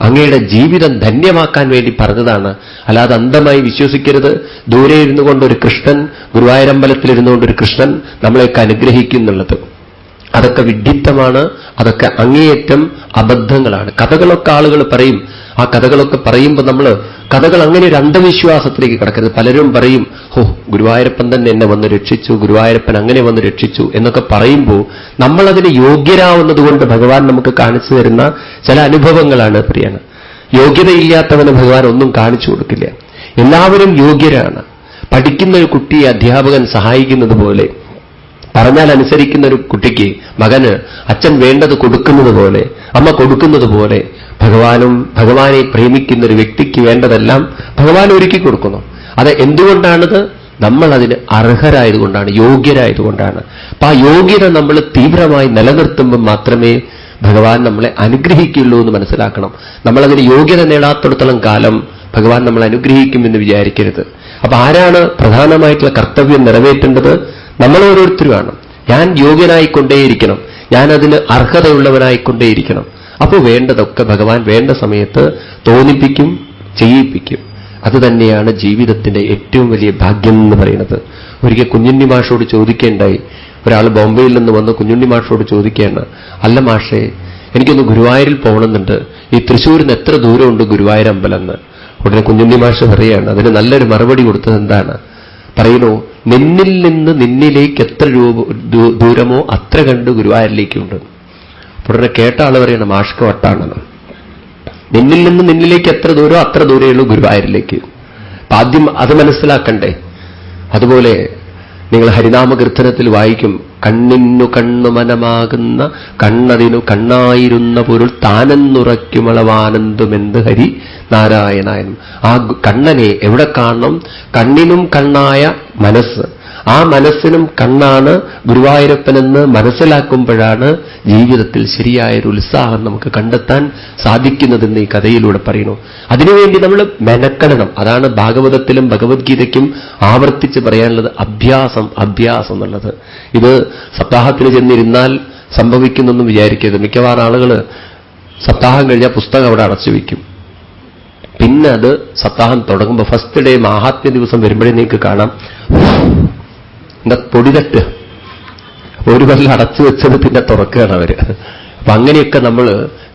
A: അങ്ങയുടെ ജീവിതം ധന്യമാക്കാൻ വേണ്ടി പറഞ്ഞതാണ്. അല്ലാതെ അന്ധമായി വിശ്വസിക്കരുത്. ദൂരെ ഇരുന്നു കൊണ്ടൊരു കൃഷ്ണൻ, ഗുരുവായൂരമ്പലത്തിൽ ഇരുന്നുകൊണ്ടൊരു കൃഷ്ണൻ നമ്മളെയൊക്കെ അനുഗ്രഹിക്കുന്നുള്ളത്. അതൊക്കെ വിഡ്ഢിത്തമാണ്. അതൊക്കെ അങ്ങേയറ്റം അബദ്ധങ്ങളാണ്. കഥകളൊക്കെ ആളുകൾ പറയും. ആ കഥകളൊക്കെ പറയുമ്പോൾ നമ്മൾ കഥകൾ അങ്ങനെ ഒരു അന്ധവിശ്വാസത്തിലേക്ക് കിടക്കരുത്. പലരും പറയും, ഗുരുവായൂരപ്പൻ തന്നെ എന്നെ വന്ന് രക്ഷിച്ചു, ഗുരുവായൂരപ്പൻ അങ്ങനെ വന്ന് രക്ഷിച്ചു എന്നൊക്കെ പറയുമ്പോൾ നമ്മളതിന് യോഗ്യരാവുന്നത് കൊണ്ട് ഭഗവാൻ നമുക്ക് കാണിച്ചു തരുന്ന ചില അനുഭവങ്ങളാണ് പ്രിയാണ്. യോഗ്യതയില്ലാത്തവന് ഭഗവാൻ ഒന്നും കാണിച്ചു കൊടുക്കില്ല. എല്ലാവരും യോഗ്യരാണ്. പഠിക്കുന്ന ഒരു കുട്ടിയെ അധ്യാപകൻ സഹായിക്കുന്നത് പോലെ, പറഞ്ഞാൽ അനുസരിക്കുന്ന ഒരു കുട്ടിക്ക് മകന് അച്ഛൻ വേണ്ടത് കൊടുക്കുന്നത് പോലെ, അമ്മ കൊടുക്കുന്നത് പോലെ ഭഗവാനും ഭഗവാനെ പ്രേമിക്കുന്ന ഒരു വ്യക്തിക്ക് വേണ്ടതെല്ലാം ഭഗവാൻ ഒരുക്കി കൊടുക്കുന്നു. അത് എന്തുകൊണ്ടാണത്? നമ്മൾ അതിന് അർഹരായതുകൊണ്ടാണ്, യോഗ്യരായതുകൊണ്ടാണ്. അപ്പൊ ആ യോഗ്യത നമ്മൾ തീവ്രമായി നിലനിർത്തുമ്പോൾ മാത്രമേ ഭഗവാൻ നമ്മളെ അനുഗ്രഹിക്കുള്ളൂ എന്ന് മനസ്സിലാക്കണം. നമ്മളതിന് യോഗ്യത നേടാത്തിടത്തോളം കാലം ഭഗവാൻ നമ്മളെ അനുഗ്രഹിക്കുമെന്ന് വിചാരിക്കരുത്. അപ്പൊ ആരാണ് പ്രധാനമായിട്ടുള്ള കർത്തവ്യം നിറവേറ്റേണ്ടത്? നമ്മൾ ഓരോരുത്തരുമാണ്. ഞാൻ യോഗ്യനായിക്കൊണ്ടേയിരിക്കണം, ഞാനതിന് അർഹതയുള്ളവനായിക്കൊണ്ടേയിരിക്കണം. അപ്പോൾ വേണ്ടതൊക്കെ ഭഗവാൻ വേണ്ട സമയത്ത് തോന്നിപ്പിക്കും, ചെയ്യിപ്പിക്കും. അത് തന്നെയാണ് ജീവിതത്തിന്റെ ഏറ്റവും വലിയ ഭാഗ്യം എന്ന് പറയുന്നത്. ഒരിക്കൽ കുഞ്ഞുണ്ണി മാഷോട് ചോദിക്കേണ്ടായി. ഒരാൾ ബോംബെയിൽ നിന്ന് വന്ന് കുഞ്ഞുണ്ണി മാഷോട് ചോദിക്കുകയാണ്, അല്ല മാഷേ, എനിക്കൊന്ന് ഗുരുവായൂരിൽ പോകണമെന്നുണ്ട്, ഈ തൃശ്ശൂരിന് എത്ര ദൂരമുണ്ട് ഗുരുവായൂർ അമ്പലം എന്ന്. ഉടനെ കുഞ്ഞുണ്ണി മാഷ് പറയുകയാണ്, അതിന് നല്ലൊരു മറുപടി കൊടുത്തത് എന്താണ്? പറയുന്നു, നിന്നിൽ നിന്ന് നിന്നിലേക്ക് എത്ര ദൂരമോ അത്ര കണ്ട് ഗുരുവായൂരിലേക്കുണ്ട്. ഉടനെ കേട്ട ആൾ പറയണം, മാഷ്ക്ക് വട്ടാണെന്ന്. നിന്നിൽ നിന്ന് നിന്നിലേക്ക് എത്ര ദൂരമോ അത്ര ദൂരമുള്ളൂ ഗുരുവായൂരിലേക്ക്. അപ്പൊ ആദ്യം അത് മനസ്സിലാക്കണ്ടേ. അതുപോലെ നിങ്ങൾ ഹരിനാമകീർത്തനത്തിൽ വായിക്കും, കണ്ണിനു കണ്ണുമനമാകുന്ന കണ്ണതിനു കണ്ണായിരുന്ന പൊരുൾ താനെന്നുറയ്ക്കുമളവാനന്ദമെന്ത് ഹരി നാരായണായനം. ആ കണ്ണനെ എവിടെ കാണണം? കണ്ണിനും കണ്ണായ മനസ്സ്. ആ മനസ്സിനും കണ്ണാണ് ഗുരുവായൂരപ്പനെന്ന് മനസ്സിലാക്കുമ്പോഴാണ് ജീവിതത്തിൽ ശരിയായൊരു ഉത്സാഹം നമുക്ക് കണ്ടെത്താൻ സാധിക്കുന്നതെന്ന് ഈ കഥയിലൂടെ പറയുന്നു. അതിനുവേണ്ടി നമ്മൾ മെനക്കെടണം. അതാണ് ഭാഗവതത്തിലും ഭഗവത്ഗീതയ്ക്കും ആവർത്തിച്ച് പറയാനുള്ളത്, അഭ്യാസം, അഭ്യാസം എന്നുള്ളത്. ഇത് സപ്താഹത്തിന് ചെന്നിരുന്നാൽ സംഭവിക്കുന്നൊന്നും വിചാരിക്കരുത്. മിക്കവാറും ആളുകൾ സപ്താഹം കഴിഞ്ഞാൽ പുസ്തകം അവിടെ അടച്ചു വയ്ക്കും. പിന്നെ അത് സപ്താഹം തുടങ്ങുമ്പോൾ ഫസ്റ്റ് ഡേ മാഹാത്മ്യ ദിവസം വരുമ്പോഴേ നിങ്ങൾക്ക് കാണാം എന്താ പൊടിതട്ട് ഒരു കൊല്ലം അടച്ചു വെച്ചത് പിന്നെ തുറക്കുകയാണ് അവര്. അപ്പൊ അങ്ങനെയൊക്കെ നമ്മൾ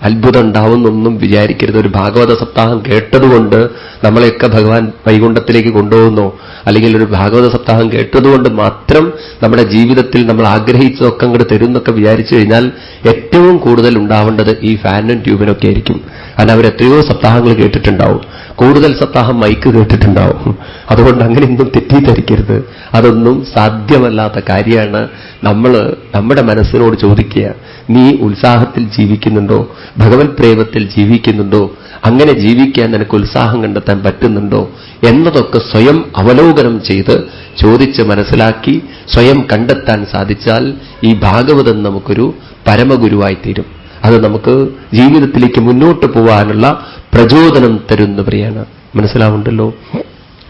A: അത്ഭുതം ഉണ്ടാവുന്നൊന്നും വിചാരിക്കരുത്. ഒരു ഭാഗവത സപ്താഹം കേട്ടതുകൊണ്ട് നമ്മളെയൊക്കെ ഭഗവാൻ വൈകുണ്ഠത്തിലേക്ക് കൊണ്ടുപോകുന്നോ, അല്ലെങ്കിൽ ഒരു ഭാഗവത സപ്താഹം കേട്ടതുകൊണ്ട് മാത്രം നമ്മുടെ ജീവിതത്തിൽ നമ്മൾ ആഗ്രഹിച്ചതൊക്കെ അങ്ങോട്ട് തരുന്നൊക്കെ വിചാരിച്ചു കഴിഞ്ഞാൽ ഏറ്റവും കൂടുതൽ ഉണ്ടാവേണ്ടത് ഈ ഫാനും ട്യൂബിനൊക്കെ ആയിരിക്കും. കാരണം അവരെത്രയോ സപ്താഹങ്ങൾ കേട്ടിട്ടുണ്ടാവും, കൂടുതൽ സപ്താഹം മൈക്ക് കേട്ടിട്ടുണ്ടാവും. അതുകൊണ്ട് അങ്ങനെ ഒന്നും തെറ്റിദ്ധരിക്കരുത്. അതൊന്നും സാധ്യമല്ലാത്ത കാര്യമാണ്. നമ്മൾ നമ്മുടെ മനസ്സിനോട് ചോദിക്കുക, നീ ഉത്സാഹത്തിൽ ജീവിക്കുന്നുണ്ടോ? ഭഗവത് പ്രേമത്തിൽ ജീവിക്കുന്നുണ്ടോ? അങ്ങനെ ജീവിക്കാൻ നിനക്ക് ഉത്സാഹം കണ്ടെത്താൻ പറ്റുന്നുണ്ടോ എന്നതൊക്കെ സ്വയം അവലോകനം ചെയ്ത് ചോദിച്ച് മനസ്സിലാക്കി സ്വയം കണ്ടെത്താൻ സാധിച്ചാൽ ഈ ഭാഗവതം നമുക്കൊരു പരമഗുരുവായിത്തീരും. അത് നമുക്ക് ജീവിതത്തിലേക്ക് മുന്നോട്ട് പോകാനുള്ള പ്രചോദനം തരുന്ന പ്രിയാണ്. മനസ്സിലാവുണ്ടല്ലോ?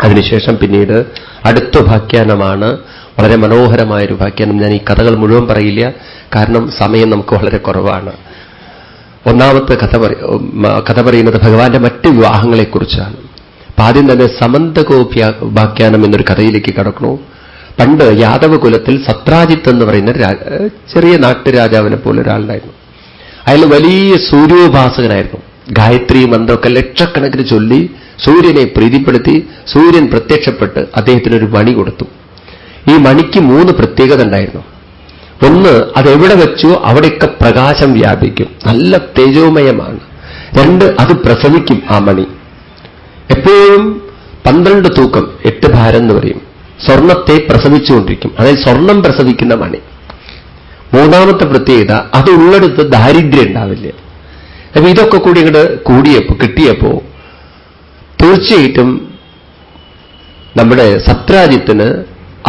A: അതിനുശേഷം പിന്നീട് അടുത്ത ഉപാഖ്യാനമാണ്. വളരെ മനോഹരമായൊരു ഉപാഖ്യാനം. ഞാൻ ഈ കഥകൾ മുഴുവൻ പറയില്ല, കാരണം സമയം നമുക്ക് വളരെ കുറവാണ്. ഒന്നാമത്തെ കഥ പറയുന്നത് ഭഗവാന്റെ മറ്റ് വിവാഹങ്ങളെക്കുറിച്ചാണ്. അപ്പൊ ആദ്യം തന്നെ സമന്തകോപാഖ്യാനം എന്നൊരു കഥയിലേക്ക് കടക്കണു. പണ്ട് യാദവ കുലത്തിൽ സത്രാജിത്ത് എന്ന് പറയുന്ന ചെറിയ നാട്ടുരാജാവിനെ പോലെ ഒരാളുണ്ടായിരുന്നു. അയാൾ വലിയ സൂര്യോപാസകനായിരുന്നു. ഗായത്രി മന്ത്രമൊക്കെ ലക്ഷക്കണക്കിന് ചൊല്ലി സൂര്യനെ പ്രീതിപ്പെടുത്തി സൂര്യൻ പ്രത്യക്ഷപ്പെട്ട് അദ്ദേഹത്തിനൊരു മണി കൊടുത്തു. ഈ മണിക്ക് 3 പ്രത്യേകത ഉണ്ടായിരുന്നു. ഒന്ന്, അതെവിടെ വെച്ചോ അവിടെയൊക്കെ പ്രകാശം വ്യാപിക്കും, നല്ല തേജോമയമാണ്. 2, അത് പ്രസവിക്കും. ആ മണി എപ്പോഴും 12 തൂക്കം, 8 ഭാരം എന്ന് പറയും, സ്വർണത്തെ പ്രസവിച്ചുകൊണ്ടിരിക്കും. അതായത് സ്വർണം പ്രസവിക്കുന്ന മണി. 3ാമത്തെ പ്രത്യേകത, അത് ഉള്ളെടുത്ത് ദാരിദ്ര്യം ഉണ്ടാവില്ല. അപ്പൊ ഇതൊക്കെ കൂടി ഇങ്ങോട്ട് കിട്ടിയപ്പോ തീർച്ചയായിട്ടും നമ്മുടെ സത്രാജിത്തിന്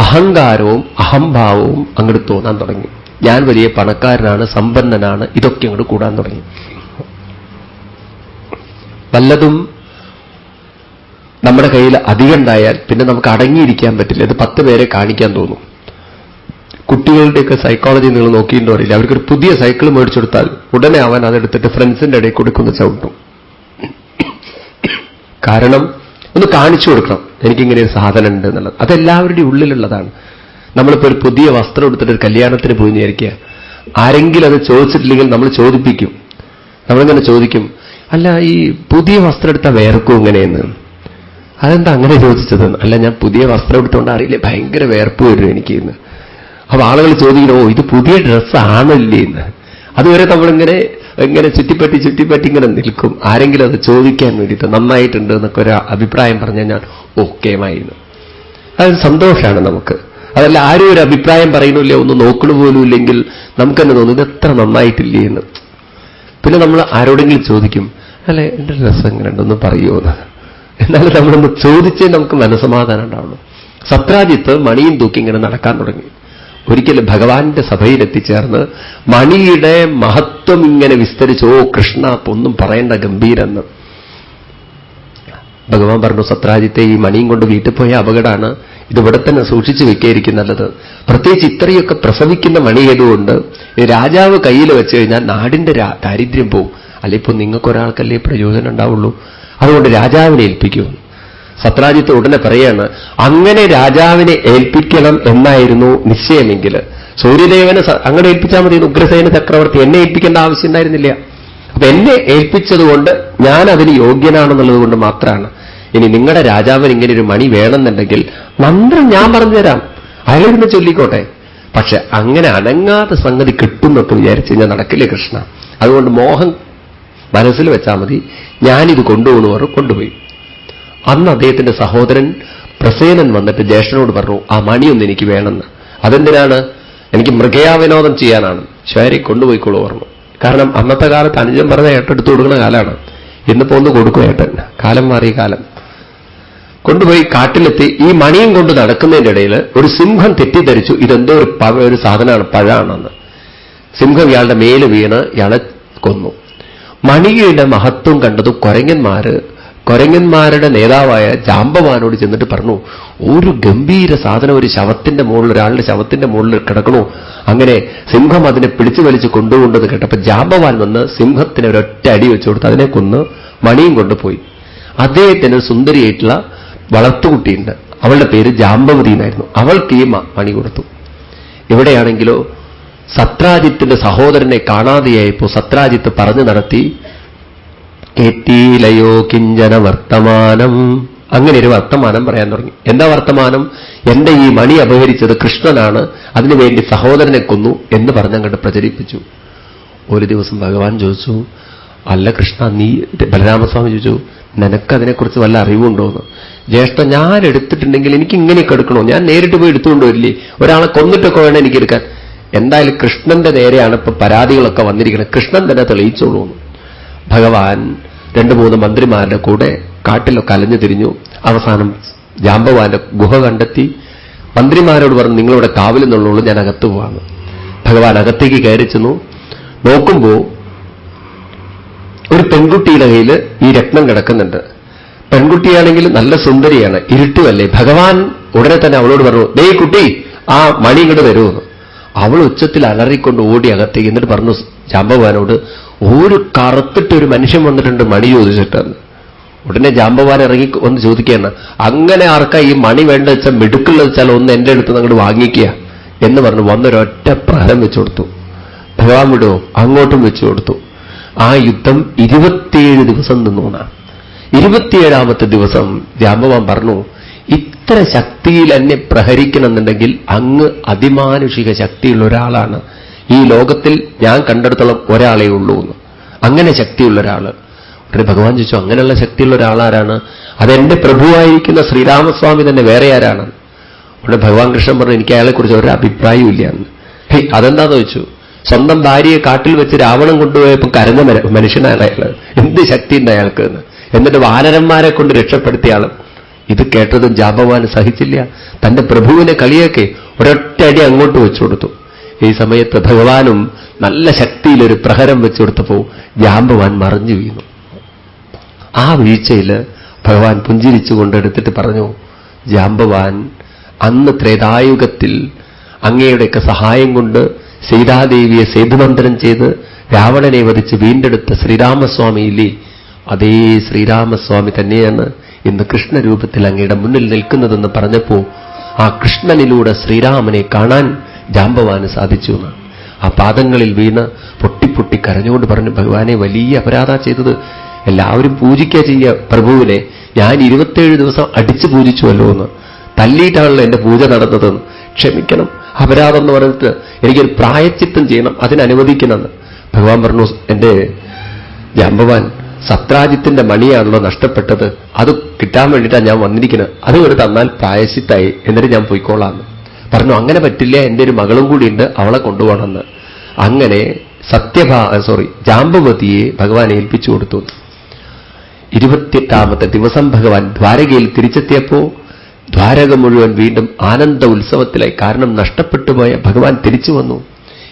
A: അഹങ്കാരവും അഹംഭാവവും അങ്ങോട്ട് തോന്നാൻ തുടങ്ങി. ഞാൻ വലിയ പണക്കാരനാണ്, സമ്പന്നനാണ്, ഇതൊക്കെ അങ്ങോട്ട് കൂടാൻ തുടങ്ങി. വല്ലതും നമ്മുടെ കയ്യിൽ അധികം ഉണ്ടായാൽ പിന്നെ നമുക്ക് അടങ്ങിയിരിക്കാൻ പറ്റില്ല. ഇത് 10 പേരെ കാണിക്കാൻ തോന്നും. കുട്ടികളുടെയൊക്കെ സൈക്കോളജി നിങ്ങൾ നോക്കിയിട്ടുണ്ടോ അറിയില്ല. അവർക്കൊരു പുതിയ സൈക്കിൾ മേടിച്ചെടുത്താൽ ഉടനെ അവൻ അതെടുത്തിട്ട് ഫ്രണ്ട്സിന്റെ ഇടയിൽ കൊടുക്കുന്ന ചവിട്ടും. കാരണം ഒന്ന് കാണിച്ചു കൊടുക്കണം, എനിക്കിങ്ങനെ ഒരു സാധനം ഉണ്ട് എന്നുള്ളത്. അതെല്ലാവരുടെയും ഉള്ളിലുള്ളതാണ്. നമ്മളിപ്പോൾ ഒരു പുതിയ വസ്ത്രം എടുത്തിട്ട് ഒരു കല്യാണത്തിന് പോയി വിചാരിക്കുക, ആരെങ്കിലും അത് ചോദിച്ചിട്ടില്ലെങ്കിൽ നമ്മൾ ചോദിപ്പിക്കും. നമ്മളിങ്ങനെ ചോദിക്കും, അല്ല ഈ പുതിയ വസ്ത്രം എടുത്താൽ വേർക്കും ഇങ്ങനെയെന്ന്. അതെന്താ അങ്ങനെ ചോദിച്ചത്? അല്ല, ഞാൻ പുതിയ വസ്ത്രം എടുത്തുകൊണ്ട് അറിയില്ലേ, ഭയങ്കര വേർപ്പ് വരും എനിക്ക് എന്ന്. അപ്പൊ ആളുകൾ ചോദിക്കണം, ഓ ഇത് പുതിയ ഡ്രസ്സ് ആണല്ലേ എന്ന്. അതുവരെ നമ്മളിങ്ങനെ ഇങ്ങനെ ചുറ്റിപ്പറ്റി ഇങ്ങനെ നിൽക്കും, ആരെങ്കിലും അത് ചോദിക്കാൻ വേണ്ടിയിട്ട് നന്നായിട്ടുണ്ട് എന്നൊക്കെ ഒരു അഭിപ്രായം പറഞ്ഞാൽ ഞാൻ ഓക്കേമായിരുന്നു. അതൊരു സന്തോഷമാണ് നമുക്ക്. അതല്ല, ആരും ഒരു അഭിപ്രായം പറയണില്ല, ഒന്ന് നോക്കണ പോലും ഇല്ലെങ്കിൽ നമുക്ക് തന്നെ തോന്നും ഇത് എത്ര നന്നായിട്ടില്ലേ എന്ന്. പിന്നെ നമ്മൾ ആരോടെങ്കിലും ചോദിക്കും, അല്ലെ എന്റെ ഡ്രസ്സ് എങ്ങനെ ഉണ്ടെന്ന് പറയുമോ എന്ന്. എന്നാലും നമ്മളൊന്ന് ചോദിച്ചേ നമുക്ക് മനസ്സമാധാനം ഉണ്ടാവുള്ളൂ. സത്രാജിത്ത് മണിയും തൂക്കി ഇങ്ങനെ നടക്കാൻ തുടങ്ങി. ഒരിക്കലും ഭഗവാന്റെ സഭയിൽ എത്തിച്ചേർന്ന് മണിയുടെ മഹത്വം ഇങ്ങനെ വിസ്തരിച്ചു. ഓ കൃഷ്ണ, ഒന്നും പറയേണ്ട ഗംഭീരെന്ന്. ഭഗവാൻ പറഞ്ഞു, സത്രാജിത്തെ ഈ മണിയും കൊണ്ട് വീട്ടിൽ പോയ അപകടമാണ്, ഇതിവിടെ തന്നെ സൂക്ഷിച്ചു വെക്കായിരിക്കും നല്ലത്. പ്രത്യേകിച്ച് ഇത്രയൊക്കെ പ്രസവിക്കുന്ന മണി ആയതുകൊണ്ട് രാജാവ് കയ്യിൽ വെച്ച് കഴിഞ്ഞാൽ നാടിന്റെ ദാരിദ്ര്യം പോവും. അല്ല, ഇപ്പൊ നിങ്ങൾക്കൊരാൾക്കല്ലേ പ്രയോജനം ഉണ്ടാവുള്ളൂ, അതുകൊണ്ട് രാജാവിനെ ഏൽപ്പിക്കൂ. സത്രാജിത്ത് ഉടനെ പറയാണ്, അങ്ങനെ രാജാവിനെ ഏൽപ്പിക്കണം എന്നായിരുന്നു നിശ്ചയമെങ്കിൽ സൂര്യദേവനെ അങ്ങനെ ഏൽപ്പിച്ചാൽ മതി. ഉഗ്രസേന ചക്രവർത്തി എന്നെ ഏൽപ്പിക്കേണ്ട ആവശ്യം ഉണ്ടായിരുന്നില്ല. അപ്പൊ എന്നെ ഏൽപ്പിച്ചതുകൊണ്ട് ഞാൻ അതിന് യോഗ്യനാണെന്നുള്ളത് കൊണ്ട് മാത്രമാണ്. ഇനി നിങ്ങളുടെ രാജാവിന് ഇങ്ങനെ ഒരു മണി വേണമെന്നുണ്ടെങ്കിൽ മന്ത്രം ഞാൻ പറഞ്ഞുതരാം, അയാളിരുന്ന് ചൊല്ലിക്കോട്ടെ. പക്ഷെ അങ്ങനെ അനങ്ങാത്ത സംഗതി കിട്ടുന്നൊക്കെ വിചാരിച്ചു കഴിഞ്ഞാൽ നടക്കില്ലേ കൃഷ്ണ. അതുകൊണ്ട് മോഹം മനസ്സിൽ വെച്ചാൽ മതി, ഞാനിത് കൊണ്ടുപോകുന്നു പറഞ്ഞു കൊണ്ടുപോയി. അന്ന് അദ്ദേഹത്തിന്റെ സഹോദരൻ പ്രസേനൻ വന്നിട്ട് ജ്യേഷ്ഠനോട് പറഞ്ഞു, ആ മണിയൊന്നും എനിക്ക് വേണമെന്ന്. അതെന്തിനാണ്? എനിക്ക് മൃഗയാവിനോദം ചെയ്യാനാണ്. ശരി, കൊണ്ടുപോയിക്കോളൂ പറഞ്ഞു. കാരണം അന്നത്തെ കാലത്ത് അനുജൻ പറഞ്ഞ ഏട്ടെടുത്തു കൊടുക്കുന്ന കാലമാണ്. ഇന്നിപ്പോ ഒന്ന് കൊടുക്കും ഏട്ടൻ, കാലം മാറിയ കാലം. കൊണ്ടുപോയി കാട്ടിലെത്തി ഈ മണിയും കൊണ്ട് നടക്കുന്നതിന്റെ ഇടയിൽ ഒരു സിംഹം തെറ്റിദ്ധരിച്ചു ഇതെന്തോ ഒരു സാധനമാണ്, പഴമാണെന്ന്. സിംഹം ഇയാളുടെ മേല് വീണ് ഇയാളെ കൊന്നു. മണിയുടെ മഹത്വം കണ്ടത് കൊരങ്ങന്മാരുടെ നേതാവായ ജാമ്പവാനോട് ചെന്നിട്ട് പറഞ്ഞു, ഒരു ഗംഭീര സാധനം ഒരു ശവത്തിന്റെ മുകളിൽ, ഒരാളുടെ ശവത്തിന്റെ മുകളിൽ കിടക്കണു. അങ്ങനെ സിംഹം അതിനെ പിടിച്ചു വലിച്ച് കൊണ്ടുകൊണ്ടത് കേട്ടപ്പോൾ ജാമ്പവാൻ വന്ന് സിംഹത്തിന് ഒരൊറ്റ അടി വെച്ചു കൊടുത്ത് അതിനെ കൊന്ന് മണിയും കൊണ്ടുപോയി. അദ്ദേഹത്തിന് സുന്ദരിയായിട്ടുള്ള വളർത്തുകുട്ടിയുണ്ട്, അവളുടെ പേര് ജാമ്പവതി എന്നായിരുന്നു. അവൾക്ക് ഈ മണി കൊടുത്തു. ഇവിടെയാണെങ്കിലോ സത്രാജിത്തിന്റെ സഹോദരനെ കാണാതെയായപ്പോ സത്രാജിത്ത് പറഞ്ഞു നടത്തി, ഏത്തീലയോ കിഞ്ചന വർത്തമാനം. അങ്ങനെ ഒരു വർത്തമാനം പറയാൻ തുടങ്ങി. എന്താ വർത്തമാനം? എന്റെ ഈ മണി അപഹരിച്ചത് കൃഷ്ണനാണ്, അതിനുവേണ്ടി സഹോദരനെ കൊന്നു എന്ന് പറഞ്ഞങ്ങോട്ട് പ്രചരിപ്പിച്ചു. ഒരു ദിവസം ഭഗവാൻ ചോദിച്ചു, അല്ല കൃഷ്ണ, നീ ബലരാമസ്വാമി ചോദിച്ചു, നിനക്കതിനെക്കുറിച്ച് വല്ല അറിവുണ്ടോന്ന്? ജ്യേഷ്ഠ, ഞാൻ എടുത്തിട്ടുണ്ടെങ്കിൽ എനിക്ക് ഇങ്ങനെയൊക്കെ എടുക്കണോ? ഞാൻ നേരിട്ട് പോയി എടുത്തുകൊണ്ടുവരില്ലേ? ഒരാളെ കൊന്നിട്ടൊക്കെ വേണം എനിക്കെടുക്കാൻ. എന്തായാലും കൃഷ്ണന്റെ നേരെയാണ് ഇപ്പൊ പരാതികളൊക്കെ വന്നിരിക്കുന്നത്, കൃഷ്ണൻ തന്നെ തെളിയിച്ചോളൂ. ഭഗവാൻ 2-3 മന്ത്രിമാരുടെ കൂടെ കാട്ടിലൊക്കെ അലഞ്ഞു തിരിഞ്ഞു. അവസാനം ജാമ്പവാന്റെ ഗുഹ കണ്ടെത്തി. മന്ത്രിമാരോട് പറഞ്ഞു, നിങ്ങളിവിടെ കാവലെന്നുള്ളൂ, ഞാൻ അകത്തു പോവാണ്. ഭഗവാൻ അകത്തേക്ക് കയറി ചെന്നു. നോക്കുമ്പോ ഒരു പെൺകുട്ടിയുടെ കയ്യിൽ ഈ രത്നം കിടക്കുന്നുണ്ട്. പെൺകുട്ടിയാണെങ്കിൽ നല്ല സുന്ദരിയാണ്, ഇരുട്ടുമല്ലേ. ഭഗവാൻ ഉടനെ തന്നെ അവളോട് പറഞ്ഞു, ദേ കുട്ടി, ആ മണി ഇങ്ങോട്ട് വരുമെന്ന്. അവൾ ഉച്ചത്തിൽ അലറിക്കൊണ്ട് ഓടി അകത്തേക്ക്. എന്നിട്ട് പറഞ്ഞു ജാമ്പവാനോട്, ഒരു കറുത്തിട്ടൊരു മനുഷ്യൻ വന്നിട്ടുണ്ട് മണി ചോദിച്ചിട്ടെന്ന്. ഉടനെ ജാമ്പവാൻ ഇറങ്ങി ഒന്ന് ചോദിക്കുകയാണ്, അങ്ങനെ ആർക്കാ ഈ മണി വേണ്ട വെച്ചാൽ മിടുക്കുള്ള വെച്ചാൽ ഒന്ന് എന്റെ അടുത്ത് അങ്ങോട്ട് വാങ്ങിക്കുക എന്ന് പറഞ്ഞു വന്നൊരൊറ്റ പ്രഹരം വെച്ചു കൊടുത്തു. ഭഗവാൻ വിടുവോ? അങ്ങോട്ടും വെച്ചു കൊടുത്തു. ആ യുദ്ധം 27 ദിവസം നിന്നുകൊണ്ടാണ്. 27ാമത്തെ ദിവസം ജാമ്പവാൻ പറഞ്ഞു, ഇത്ര ശക്തിയിൽ എന്നെ പ്രഹരിക്കണമെന്നുണ്ടെങ്കിൽ അങ്ങ് അതിമാനുഷിക ശക്തിയുള്ള ഒരാളാണ്. ഈ ലോകത്തിൽ ഞാൻ കണ്ടെടുത്തോളം ഒരാളേ ഉള്ളൂ എന്ന്. അങ്ങനെ ശക്തിയുള്ള ഒരാള്. ഉടനെ ഭഗവാൻ ചോദിച്ചു, അങ്ങനെയുള്ള ശക്തിയുള്ള ഒരാളാരാണ്? അതെന്റെ പ്രഭുവായിരിക്കുന്ന ശ്രീരാമസ്വാമി തന്നെ, വേറെ ആരാണ്? ഉടനെ ഭഗവാൻ കൃഷ്ണൻ പറഞ്ഞു, എനിക്ക് അയാളെക്കുറിച്ച് ഒരു അഭിപ്രായവും ഇല്ല എന്ന്. ഹേയ്, അതെന്താന്ന് ചോദിച്ചു. സ്വന്തം ഭാര്യയെ കാട്ടിൽ വെച്ച് രാവണൻ കൊണ്ടുപോയപ്പോൾ കരഞ്ഞ മനുഷ്യനാണ് അയാൾ. എന്ത് ശക്തിയുണ്ട് അയാൾക്ക് എന്ന്. എന്നിട്ട് വാനരന്മാരെ കൊണ്ട് രക്ഷപ്പെടുത്തിയ ആളും. ഇത് കേട്ടതും ജാമ്പവാന് സഹിച്ചില്ല. തന്റെ പ്രഭുവിനെ കളിയൊക്കെ ഒരൊറ്റ അടി അങ്ങോട്ട് വെച്ചു കൊടുത്തു. ഈ സമയത്ത് ഭഗവാനും നല്ല ശക്തിയിലൊരു പ്രഹരം വെച്ചു കൊടുത്തപ്പോൾ ജാമ്പവാൻ മറിഞ്ഞു വീണു. ആ വീഴ്ചയിൽ ഭഗവാൻ പുഞ്ചിരിച്ചു കൊണ്ടെടുത്തിട്ട് പറഞ്ഞു, ജാമ്പവാൻ, അന്ന് ത്രേതായുഗത്തിൽ അങ്ങയുടെയൊക്കെ സഹായം കൊണ്ട് സീതാദേവിയെ സേതുബന്ധനം ചെയ്ത് രാവണനെ വധിച്ച് വീണ്ടെടുത്ത ശ്രീരാമസ്വാമിയില്ലേ, അതേ ശ്രീരാമസ്വാമി തന്നെയാണ് ഇന്ന് കൃഷ്ണരൂപത്തിൽ അങ്ങയുടെ മുന്നിൽ നിൽക്കുന്നതെന്ന് പറഞ്ഞപ്പോ ആ കൃഷ്ണനിലൂടെ ശ്രീരാമനെ കാണാൻ ജാമ്പവാന് സാധിച്ചു എന്ന്. ആ പാദങ്ങളിൽ വീണ് പൊട്ടിപ്പൊട്ടി കരഞ്ഞുകൊണ്ട് പറഞ്ഞു, ഭഗവാനെ വലിയ അപരാധ ചെയ്തത്, എല്ലാവരും പൂജിക്കുക ചെയ്യുക പ്രഭുവിനെ, ഞാൻ 27 ദിവസം അടിച്ചു പൂജിച്ചുവല്ലോ എന്ന്, തല്ലിയിട്ടാണല്ലോ എന്റെ പൂജ നടന്നതെന്ന്, ക്ഷമിക്കണം, അപരാധം എന്ന് പറഞ്ഞിട്ട് എനിക്കൊരു പ്രായച്ചിത്തം ചെയ്യണം, അതിനനുവദിക്കണമെന്ന്. ഭഗവാൻ പറഞ്ഞു, എന്റെ ജാമ്പവാൻ, സത്രാജിത്തിന്റെ മണിയാണല്ലോ നഷ്ടപ്പെട്ടത്, അത് കിട്ടാൻ വേണ്ടിയിട്ടാണ് ഞാൻ വന്നിരിക്കുന്നത്, അത് ഒരു തന്നാൽ പ്രായശ്ചിത്തായി, എന്നിട്ട് ഞാൻ പോയിക്കോളാന്ന് പറഞ്ഞു. അങ്ങനെ പറ്റില്ല, എന്റെ ഒരു മകളും കൂടിയുണ്ട്, അവളെ കൊണ്ടുപോകണമെന്ന്. അങ്ങനെ ജാമ്പവതിയെ ഭഗവാൻ ഏൽപ്പിച്ചു കൊടുത്തു. 28ാമത്തെ ദിവസം ഭഗവാൻ ദ്വാരകയിൽ തിരിച്ചെത്തിയപ്പോ ദ്വാരക മുഴുവൻ വീണ്ടും ആനന്ദ ഉത്സവത്തിലായി. കാരണം നഷ്ടപ്പെട്ടുപോയ ഭഗവാൻ തിരിച്ചു വന്നു.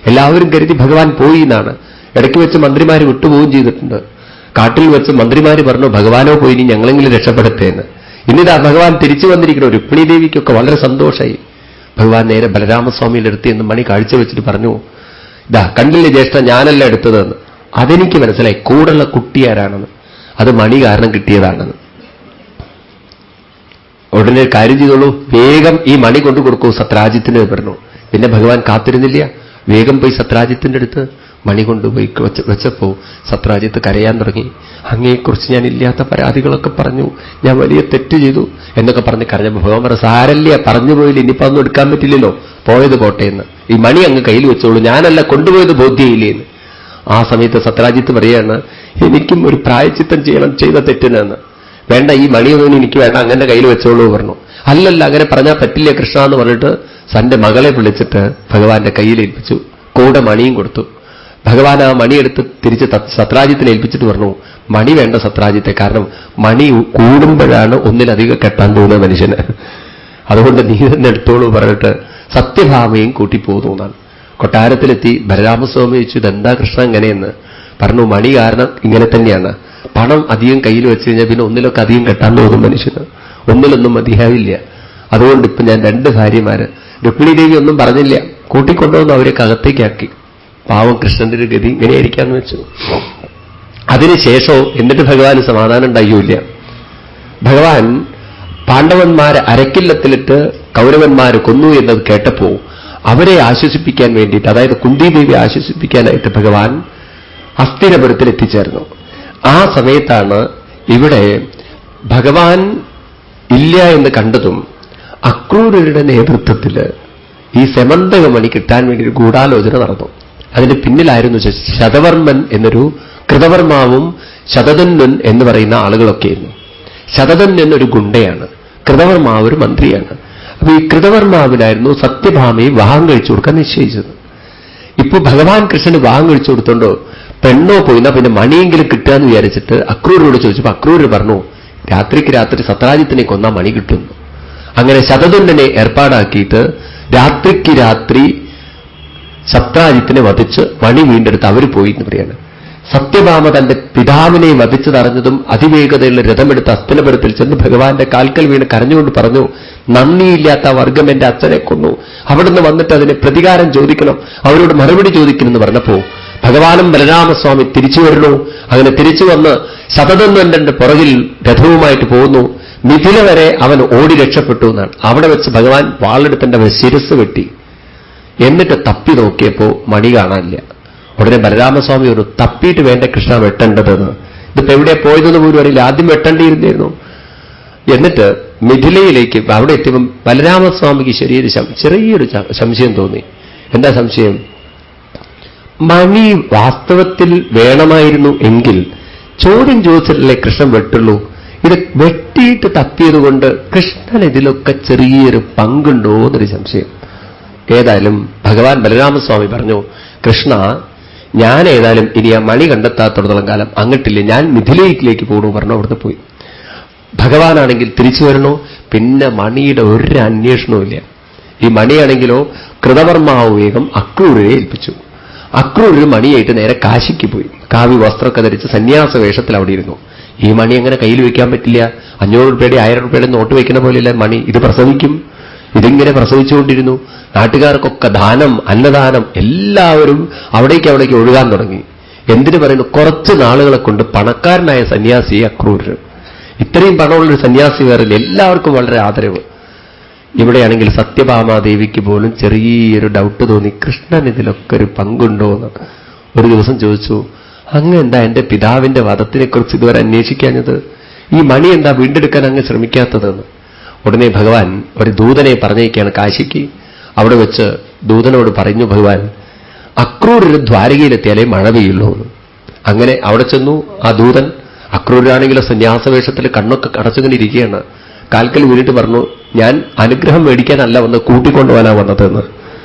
A: എല്ലാവരും കരുതി ഭഗവാൻ പോയി എന്നാണ്. ഇടയ്ക്ക് വെച്ച് മന്ത്രിമാർ വിട്ടുപോവുകയും ചെയ്തിട്ടുണ്ട്. കാട്ടിൽ വെച്ച് മന്ത്രിമാർ പറഞ്ഞു, ഭഗവാനോ പോയി, ഇനി ഞങ്ങളെങ്കിലും രക്ഷപ്പെടുത്തേന്ന്. ഇന്നിതാ ഭഗവാൻ തിരിച്ചു വന്നിരിക്കുന്നു. രുക്മിണി ദേവിക്കൊക്കെ വളരെ സന്തോഷമായി. ഭഗവാൻ നേരെ ബലരാമസ്വാമിയുടെ അടുത്ത് എന്ന് മണി കാഴ്ചവെച്ചിട്ട് പറഞ്ഞു, ഇതാ കണ്ടില്ലേ ജ്യേഷ്ഠ, ഞാനല്ല എടുത്തതെന്ന്. അതെനിക്ക് മനസ്സിലായി, കൂടുള്ള കുട്ടിയാരാണെന്ന്, അത് മണി കാരണം കിട്ടിയതാണെന്ന്. ഉടനെ കാര്യം ചെയ്തോളൂ, വേഗം ഈ മണി കൊണ്ടു കൊടുക്കൂ സത്രാജിത്തിന് പറഞ്ഞു. പിന്നെ ഭഗവാൻ കാത്തിരുന്നില്ല, വേഗം പോയി സത്രാജിത്തിന്റെ അടുത്ത് മണി കൊണ്ടുപോയി വെച്ചപ്പോ സത്രാജിത്ത് കരയാൻ തുടങ്ങി. അങ്ങയെക്കുറിച്ച് ഞാൻ ഇല്ലാത്ത പരാതികളൊക്കെ പറഞ്ഞു, ഞാൻ വലിയ തെറ്റ് ചെയ്തു എന്നൊക്കെ പറഞ്ഞ് കരഞ്ഞപ്പോൾ ഭഗവാൻ പറഞ്ഞു, സാരല്ല, പറഞ്ഞു പോയില്ല, ഇനിയിപ്പോ ഒന്നും എടുക്കാൻ പറ്റില്ലല്ലോ, പോയത് കോട്ടയെന്ന്, ഈ മണി അങ്ങ് കയ്യിൽ വെച്ചോളൂ, ഞാനല്ല കൊണ്ടുപോയത് ബോധ്യയില്ലേന്ന്. ആ സമയത്ത് സത്രാജിത്ത് പറയാണ്, എനിക്കും ഒരു പ്രായച്ചിത്തം ചെയ്യണം ചെയ്ത തെറ്റിനെന്ന്. വേണ്ട, ഈ മണിയൊന്നും എനിക്ക് വേണ്ട, അങ്ങനെ കയ്യിൽ വെച്ചോളൂ പറഞ്ഞു. അല്ലല്ല, അങ്ങനെ പറഞ്ഞാൽ പറ്റില്ല കൃഷ്ണ എന്ന് പറഞ്ഞിട്ട് തന്റെ മകളെ വിളിച്ചിട്ട് ഭഗവാന്റെ കയ്യിൽ ഏൽപ്പിച്ചു. കൂടെ മണിയും കൊടുത്തു. ഭഗവാൻ ആ മണിയെടുത്ത് തിരിച്ച് സത്രാജിത്തിനെ ഏൽപ്പിച്ചിട്ട് പറഞ്ഞു, മണി വേണ്ട സത്രാജിത്തെ, കാരണം മണി കൂടുമ്പോഴാണ് ഒന്നിലധികം കെട്ടാൻ തോന്നുന്ന മനുഷ്യന്, അതുകൊണ്ട് നീ തന്നെ എടുത്തോളൂ പറഞ്ഞിട്ട് സത്യഭാമയും കൂട്ടിപ്പോകുന്നു എന്നാണ്. കൊട്ടാരത്തിലെത്തി ബലരാമസ്വാമി ചോദിച്ചു, ഇതെന്താ കൃഷ്ണ ഇങ്ങനെയെന്ന്. പറഞ്ഞു, മണി കാരണം ഇങ്ങനെ തന്നെയാണ്, പണം അധികം കയ്യിൽ വെച്ച് കഴിഞ്ഞാൽ പിന്നെ ഒന്നിലൊക്കെ അധികം കെട്ടാൻ തോന്നും മനുഷ്യന്, ഒന്നിലൊന്നും മതിയാവില്ല. അതുകൊണ്ട് ഇപ്പൊ ഞാൻ 2 ഭാര്യമാര്, രുക്മിണി ദേവി ഒന്നും പറഞ്ഞില്ല, കൂട്ടിക്കൊണ്ടുവന്ന് അവരെ അകത്തേക്കാക്കി. പാവം കൃഷ്ണന്റെ ഒരു ഗതി ഇങ്ങനെയായിരിക്കാന്ന് വെച്ചു. അതിനുശേഷവും എന്നിട്ട് ഭഗവാന് സമാധാനം ഉണ്ടായില്ല. ഭഗവാൻ പാണ്ഡവന്മാരെ അരക്കില്ലത്തിലിട്ട് കൗരവന്മാരെ കൊന്നു എന്നത് കേട്ടപ്പോ അവരെ ആശ്വസിപ്പിക്കാൻ വേണ്ടിയിട്ട്, അതായത് കുന്തിദേവി ആശ്വസിപ്പിക്കാനായിട്ട് ഭഗവാൻ ഹസ്തിനപുരത്തിൽ എത്തിച്ചേർന്നു. ആ സമയത്താണ് ഇവിടെ ഭഗവാൻ ഇല്ല എന്ന് കണ്ടതും അക്രൂരരുടെ നേതൃത്വത്തിൽ ഈ സെമന്തകമണി കിട്ടാൻ വേണ്ടി ഒരു ഗൂഢാലോചന നടന്നു. അതിന്റെ പിന്നിലായിരുന്നു ശതവർമ്മൻ എന്നൊരു, കൃതവർമാവും ശതധന്വൻ എന്ന് പറയുന്ന ആളുകളൊക്കെയായിരുന്നു. ശതധന്വൻ ഒരു ഗുണ്ടയാണ്, കൃതവർമാവ് ഒരു മന്ത്രിയാണ്. അപ്പൊ ഈ കൃതവർമാവിനായിരുന്നു സത്യഭാമയെ വിവാഹം കഴിച്ചു കൊടുക്കാൻ നിശ്ചയിച്ചത്. ഇപ്പൊ ഭഗവാൻ കൃഷ്ണന് വിവാഹം കഴിച്ചു കൊടുത്തോണ്ടോ പെണ്ണോ പോയിന്നാ പിന്നെ മണിയെങ്കിലും കിട്ടുക എന്ന് വിചാരിച്ചിട്ട് അക്രൂരോട് ചോദിച്ചപ്പോ അക്രൂര് പറഞ്ഞു, രാത്രിക്ക് രാത്രി സത്രാജിത്തിനെ കൊന്നാ മണി കിട്ടുന്നു. അങ്ങനെ ശതധന്വനെ ഏർപ്പാടാക്കിയിട്ട് രാത്രിക്ക് രാത്രി സത്രാജിത്തിനെ വധിച്ച് മണി വീണ്ടെടുത്ത് അവർ പോയി എന്ന് പറയാണ്. സത്യഭാമ തന്റെ പിതാവിനെ വധിച്ചതറിഞ്ഞതും അതിവേഗതയുള്ള രഥമെടുത്ത് ഹസ്തിനപുരത്തിൽ ചെന്ന് ഭഗവാന്റെ കാൽക്കൽ വീണ് കരഞ്ഞുകൊണ്ട് പറഞ്ഞു, നന്ദിയില്ലാത്ത വർഗം എന്റെ അച്ഛനെ കൊന്നു, അവിടുന്ന് വന്നിട്ട് അതിന് പ്രതികാരം ചോദിക്കണം, അവരോട് മറുപടി ചോദിക്കണമെന്ന് പറഞ്ഞപ്പോ ഭഗവാനും ബലരാമസ്വാമി തിരിച്ചു വരുന്നു. അങ്ങനെ തിരിച്ചു വന്ന് ശതധന്വന്റെ പുറകിൽ രഥവുമായിട്ട് പോകുന്നു. മിഥില വരെ അവൻ ഓടി രക്ഷപ്പെട്ടു എന്നാണ്. അവിടെ വെച്ച് ഭഗവാൻ വാളെടുത്തന്റെ ശിരസ് വെട്ടി. എന്നിട്ട് തപ്പി നോക്കിയപ്പോ മണി കാണാനില്ല. ഉടനെ ബലരാമസ്വാമി ഒരു തപ്പിയിട്ട് വേണ്ട കൃഷ്ണ വെട്ടേണ്ടതെന്ന്, ഇതിപ്പോ എവിടെ പോയതെന്ന് പോലും അറിയില്ല, ആദ്യം വെട്ടേണ്ടിയിരുന്നിരുന്നു. എന്നിട്ട് മിഥിലയിലേക്ക് അവിടെ എത്തിയപ്പം ബലരാമസ്വാമിക്ക് ചെറിയൊരു സംശയം തോന്നി. എന്താ സംശയം? മണി വാസ്തവത്തിൽ വേണമായിരുന്നു എങ്കിൽ ചോദ്യം ചോദിച്ചിട്ടല്ലേ കൃഷ്ണൻ വെട്ടുള്ളൂ. ഇത് വെട്ടിയിട്ട് തപ്പിയതുകൊണ്ട് കൃഷ്ണൻ ഇതിലൊക്കെ ചെറിയൊരു പങ്കുണ്ടോ എന്നൊരു സംശയം. ഏതായാലും ഭഗവാൻ ബലരാമസ്വാമി പറഞ്ഞു, കൃഷ്ണ, ഞാൻ ഏതായാലും ഇനി ആ മണി കണ്ടെത്താത്തോളം കാലം അങ്ങട്ടില്ല, ഞാൻ മിഥിലയിലേക്ക് പോകണു പറഞ്ഞു. അവിടുന്ന് പോയി. ഭഗവാനാണെങ്കിൽ തിരിച്ചു വരണോ, പിന്നെ മണിയുടെ ഒരു അന്വേഷണവും ഇല്ല. ഈ മണിയാണെങ്കിലോ കൃതവർമാവ് വേഗം അക്രൂരെ ഏൽപ്പിച്ചു. അക്രൂര് മണിയായിട്ട് നേരെ കാശിക്ക് പോയി. കാവ്യ വസ്ത്രമൊക്കെ ധരിച്ച് സന്യാസ വേഷത്തിൽ അവിടെ ഇരുന്നു. ഈ മണി അങ്ങനെ കയ്യിൽ വയ്ക്കാൻ പറ്റില്ല. 500 രൂപയുടെ 1000 രൂപയുടെ നോട്ട് വയ്ക്കുന്ന പോലെയല്ല മണി, ഇത് പ്രസവിക്കും. ഇതിങ്ങനെ പ്രസവിച്ചുകൊണ്ടിരുന്നു. നാട്ടുകാർക്കൊക്കെ ദാനം, അന്നദാനം, എല്ലാവരും അവിടേക്ക് ഒഴുകാൻ തുടങ്ങി. എന്തിനു പറയുന്നു? കുറച്ച് നാളുകളെ കൊണ്ട് പണക്കാരനായ സന്യാസി അക്രൂരർ. ഇത്രയും പണമുള്ളൊരു സന്യാസി വേറെ എല്ലാവർക്കും വളരെ ആദരവ്. ഇവിടെയാണെങ്കിൽ സത്യഭാമാദേവിക്ക് പോലും ചെറിയൊരു ഡൗട്ട് തോന്നി, കൃഷ്ണൻ ഇതിലൊക്കെ ഒരു പങ്കുണ്ടോ എന്ന്. ഒരു ദിവസം ചോദിച്ചു, അങ്ങ് എന്താ എന്റെ പിതാവിന്റെ വധത്തിനെക്കുറിച്ച് ഇതുവരെ അന്വേഷിക്കാഞ്ഞത്? ഈ മണി എന്താ വീണ്ടെടുക്കാൻ അങ്ങ് ശ്രമിക്കാത്തതെന്ന്. ഉടനെ ഭഗവാൻ ഒരു ദൂതനെ പറഞ്ഞേക്കാണ് കാശിക്ക്. അവിടെ വെച്ച് ദൂതനോട് പറഞ്ഞു ഭഗവാൻ, അക്രൂരർ ദ്വാരകയിലെത്തിയാലേ മഴ പെയ്യുള്ളൂ എന്ന്. അങ്ങനെ അവിടെ ചെന്നു ആ ദൂതൻ. അക്രൂരാണെങ്കിലോ സന്യാസവേഷത്തിൽ കണ്ണൊക്കെ അടച്ചുകൊണ്ട് ഇരിക്കുകയാണ്. കാൽക്കൽ വീണിട്ട് പറഞ്ഞു, ഞാൻ അനുഗ്രഹം മേടിക്കാനല്ല വന്ന് കൂട്ടിക്കൊണ്ടുപോകാനാ വന്നതെന്ന്.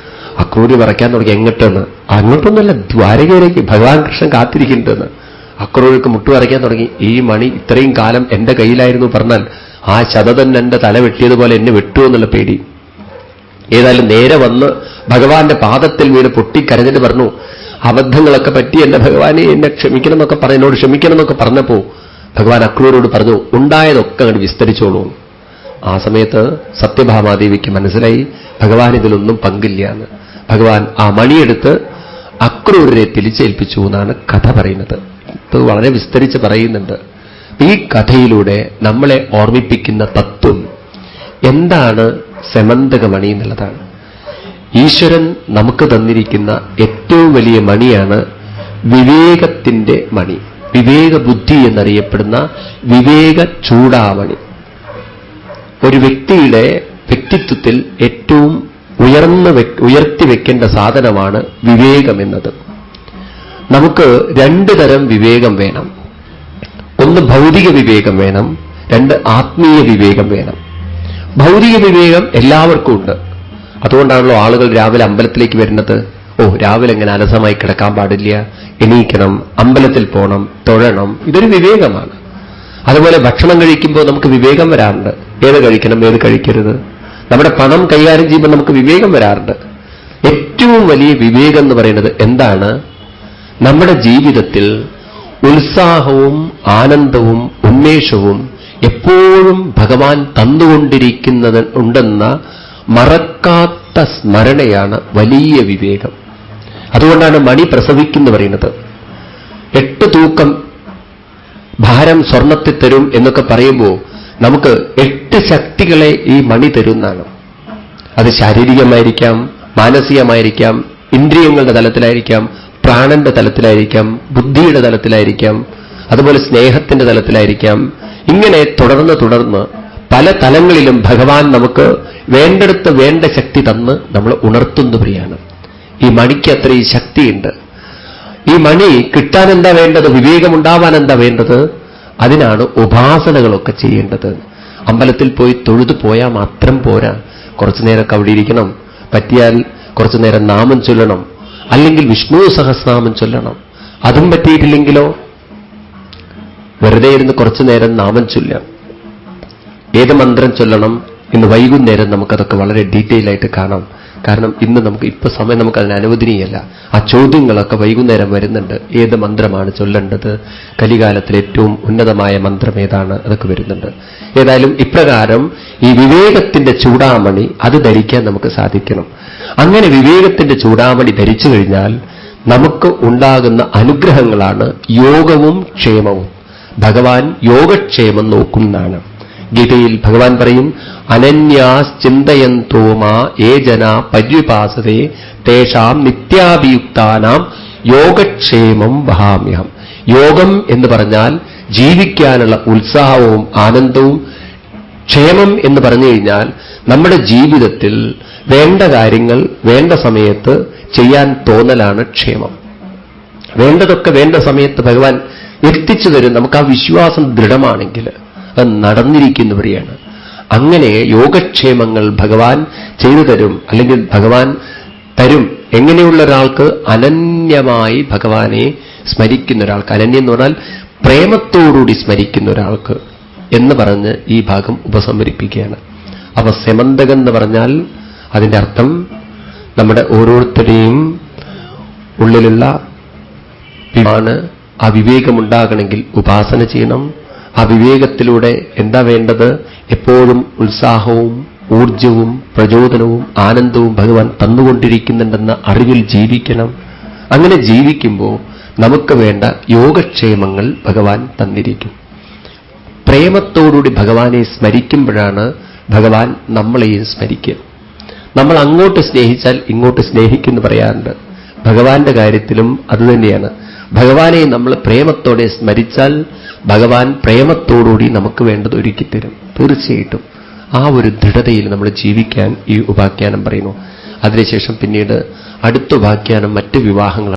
A: അക്രൂര് പറയ്ക്കാൻ തുടങ്ങി, എങ്ങോട്ടെന്ന്? അങ്ങോട്ടൊന്നുമല്ല, ദ്വാരകയിലേക്ക് ഭഗവാൻ കൃഷ്ണൻ കാത്തിരിക്കുന്നുണ്ടെന്ന്. അക്രൂർക്ക് മുട്ടു പറയ്ക്കാൻ തുടങ്ങി, ഈ മണി ഇത്രയും കാലം എന്റെ കയ്യിലായിരുന്നു പറഞ്ഞാൽ ആ ശതതൻ എന്റെ തല വെട്ടിയതുപോലെ എന്നെ വെട്ടുമെന്നുള്ള പേടി. ഏതായാലും നേരെ വന്ന് ഭഗവാന്റെ പാദത്തിൽ വീണ് പൊട്ടിക്കരഞ്ഞിട്ട് പറഞ്ഞു, അബദ്ധങ്ങളൊക്കെ പറ്റി എന്റെ ഭഗവാനെ എന്നെ ക്ഷമിക്കണം എന്നൊക്കെ എന്നോട് ക്ഷമിക്കണം എന്നൊക്കെ പറഞ്ഞപ്പോ ഭഗവാൻ അക്രൂരോട് പറഞ്ഞു, ഉണ്ടായതൊക്കെ അങ്ങോട്ട് വിസ്തരിച്ചോളൂ. ആ സമയത്ത് സത്യഭാമാദേവിക്ക് മനസ്സിലായി ഭഗവാൻ ഇതിലൊന്നും പങ്കില്ല എന്ന്. ഭഗവാൻ ആ മണിയെടുത്ത് അക്രൂരരെ തിരിച്ചേൽപ്പിച്ചു എന്നാണ് കഥ പറയുന്നത്. ഇത് വളരെ വിസ്തരിച്ച് പറയുന്നുണ്ട്. ഈ കഥയിലൂടെ നമ്മളെ ഓർമ്മിപ്പിക്കുന്ന തത്വം എന്താണ്? സെമന്തകമണി എന്നുള്ളതാണ്. ഈശ്വരൻ നമുക്ക് തന്നിരിക്കുന്ന ഏറ്റവും വലിയ മണിയാണ് വിവേകത്തിന്റെ മണി. വിവേക ബുദ്ധി എന്നറിയപ്പെടുന്ന വിവേക ചൂടാമണി. ഒരു വ്യക്തിയുടെ വ്യക്തിത്വത്തിൽ ഏറ്റവും ഉയർത്തി വെക്കേണ്ട സാധനമാണ് വിവേകമെന്നത്. നമുക്ക് രണ്ടു തരം വിവേകം വേണം. ഒന്ന് ഭൗതിക വിവേകം വേണം, രണ്ട് ആത്മീയ വിവേകം വേണം. ഭൗതിക വിവേകം എല്ലാവർക്കും ഉണ്ട്. അതുകൊണ്ടാണല്ലോ ആളുകൾ രാവിലെ അമ്പലത്തിലേക്ക് വരുന്നത്. രാവിലെ എങ്ങനെ അലസമായി കിടക്കാൻ പാടില്ല, എണീക്കണം, അമ്പലത്തിൽ പോകണം, തൊഴണം. ഇതൊരു വിവേകമാണ്. അതുപോലെ ഭക്ഷണം കഴിക്കുമ്പോൾ നമുക്ക് വിവേകം വരാറുണ്ട്. ഏത് കഴിക്കണം, ഏത് കഴിക്കരുത്. നമ്മുടെ പണം കൈകാര്യം ചെയ്യുമ്പോൾ നമുക്ക് വിവേകം വരാറുണ്ട്. ഏറ്റവും വലിയ വിവേകം എന്ന് പറയുന്നത് എന്താണ്? നമ്മുടെ ജീവിതത്തിൽ ഉത്സാഹവും ആനന്ദവും ഉന്മേഷവും എപ്പോഴും ഭഗവാൻ തന്നുകൊണ്ടിരിക്കുന്നത് ഉണ്ടെന്ന മറക്കാത്ത സ്മരണയാണ് വലിയ വിവേകം. അതുകൊണ്ടാണ് മണി പ്രസവിക്കുന്നു പറയുന്നത്. 8 തൂക്കം ഭാരം സ്വർണത്തിൽ തരും എന്നൊക്കെ പറയുമ്പോൾ നമുക്ക് 8 ശക്തികളെ ഈ മണി തരുന്നതാണ്. അത് ശാരീരികമായിരിക്കാം, മാനസികമായിരിക്കാം, ഇന്ദ്രിയങ്ങളുടെ തലത്തിലായിരിക്കാം, പ്രാണന്റെ തലത്തിലായിരിക്കാം, ബുദ്ധിയുടെ തലത്തിലായിരിക്കാം, അതുപോലെ സ്നേഹത്തിന്റെ തലത്തിലായിരിക്കാം. ഇങ്ങനെ തുടർന്ന് പല തലങ്ങളിലും ഭഗവാൻ നമുക്ക് വേണ്ടെടുത്ത് വേണ്ട ശക്തി തന്ന് നമ്മൾ ഉണർത്തുന്നവരെയാണ്. ഈ മണിക്ക് അത്രയും ശക്തിയുണ്ട്. ഈ മണി കിട്ടാൻ എന്താ വേണ്ടത്? വിവേകമുണ്ടാവാൻ എന്താ വേണ്ടത്? അതിനാണ് ഉപാസനകളൊക്കെ ചെയ്യേണ്ടത്. അമ്പലത്തിൽ പോയി തൊഴുതു പോയാൽ മാത്രം പോരാ. കുറച്ചു നേരമൊക്കെ അവിടെ ഇരിക്കണം. പറ്റിയാൽ കുറച്ചു നേരം നാമം ചൊല്ലണം, അല്ലെങ്കിൽ വിഷ്ണു സഹസ്രനാമം ചൊല്ലണം. അതും പറ്റിയിട്ടില്ലെങ്കിലോ വെറുതെ ഇരുന്ന് കുറച്ചു നേരം നാമം ചൊല്ലാം. ഏത് മന്ത്രം ചൊല്ലണം? ഇന്ന് വൈകുന്നേരം നമുക്കതൊക്കെ വളരെ ഡീറ്റെയിൽ ആയിട്ട് കാണാം. കാരണം ഇന്ന് ഇപ്പൊ സമയം നമുക്കതിന് അനുവദനീയമല്ല. ആ ചോദ്യങ്ങളൊക്കെ വൈകുന്നേരം വരുന്നുണ്ട്. ഏത് മന്ത്രമാണ് ചൊല്ലേണ്ടത്? കലികാലത്തിൽ ഏറ്റവും ഉന്നതമായ മന്ത്രം ഏതാണ്? അതൊക്കെ വരുന്നുണ്ട്. ഏതായാലും ഇപ്രകാരം ഈ വിവേകത്തിന്റെ ചൂടാമണി അത് ധരിക്കാൻ നമുക്ക് സാധിക്കണം. അങ്ങനെ വിവേകത്തിന്റെ ചൂടാമണി ധരിച്ചു കഴിഞ്ഞാൽ നമുക്ക് ഉണ്ടാകുന്ന അനുഗ്രഹങ്ങളാണ് യോഗവും ക്ഷേമവും. ഭഗവാൻ യോഗക്ഷേമം നോക്കുന്നതാണ്. ഗീതയിൽ ഭഗവാൻ പറയും, അനന്യാസ് ചിന്തയന്തോ മാ യേ ജനാ പര്യുപാസതേ തേഷാം നിത്യാഭിയുക്താനാം യോഗക്ഷേമം വഹാമ്യഹം. യോഗം എന്ന് പറഞ്ഞാൽ ജീവിക്കാനുള്ള ഉത്സാഹവും ആനന്ദവും. ക്ഷേമം എന്ന് പറഞ്ഞു കഴിഞ്ഞാൽ നമ്മുടെ ജീവിതത്തിൽ വേണ്ട കാര്യങ്ങൾ വേണ്ട സമയത്ത് ചെയ്യാൻ തോന്നലാണ് ക്ഷേമം. വേണ്ടതൊക്കെ വേണ്ട സമയത്ത് ഭഗവാൻ എത്തിച്ചു തരും. നമുക്ക് ആ വിശ്വാസം ദൃഢമാണെങ്കിൽ അത് നടന്നിരിക്കുന്നവരെയാണ്. അങ്ങനെ യോഗക്ഷേമങ്ങൾ ഭഗവാൻ ചെയ്തു തരും, അല്ലെങ്കിൽ ഭഗവാൻ തരും. എങ്ങനെയുള്ള ഒരാൾക്ക്? അനന്യമായി ഭഗവാനെ സ്മരിക്കുന്ന ഒരാൾക്ക്. അനന്യം എന്ന് പറഞ്ഞാൽ പ്രേമത്തോടുകൂടി സ്മരിക്കുന്ന ഒരാൾക്ക് എന്ന് പറഞ്ഞ് ഈ ഭാഗം ഉപസംഹരിപ്പിക്കുകയാണ്. അപ്പൊ സെമന്തകം എന്ന് പറഞ്ഞാൽ അതിന്റെ അർത്ഥം നമ്മുടെ ഓരോരുത്തരുടെയും ഉള്ളിലുള്ള ആ വിവേകമുണ്ടാകണമെങ്കിൽ ഉപാസന ചെയ്യണം. ആ വിവേകത്തിലൂടെ എന്താ വേണ്ടത്? എപ്പോഴും ഉത്സാഹവും ഊർജവും പ്രചോദനവും ആനന്ദവും ഭഗവാൻ തന്നുകൊണ്ടിരിക്കുന്നുണ്ടെന്ന അറിവിൽ ജീവിക്കണം. അങ്ങനെ ജീവിക്കുമ്പോൾ നമുക്ക് വേണ്ട യോഗക്ഷേമങ്ങൾ ഭഗവാൻ തന്നിരിക്കും. പ്രേമത്തോടുകൂടി ഭഗവാനെ സ്മരിക്കുമ്പോഴാണ് ഭഗവാൻ നമ്മളെയും സ്മരിക്കുക. നമ്മൾ അങ്ങോട്ട് സ്നേഹിച്ചാൽ ഇങ്ങോട്ട് സ്നേഹിക്കുമെന്ന് പറയാറുണ്ട്. ഭഗവാന്റെ കാര്യത്തിലും അതുതന്നെയാണ്. ഭഗവാനെ നമ്മൾ പ്രേമത്തോടെ സ്മരിച്ചാൽ ഭഗവാൻ പ്രേമത്തോടുകൂടി നമുക്ക് വേണ്ടത് ഒരുക്കിത്തരും. തീർച്ചയായിട്ടും ആ ഒരു ദൃഢതയിൽ നമ്മൾ ജീവിക്കാൻ ഈ ഉപാഖ്യാനം പറയുന്നു. അതിനുശേഷം പിന്നീട് അടുത്ത ഉപാഖ്യാനം മറ്റ് വിവാഹങ്ങൾ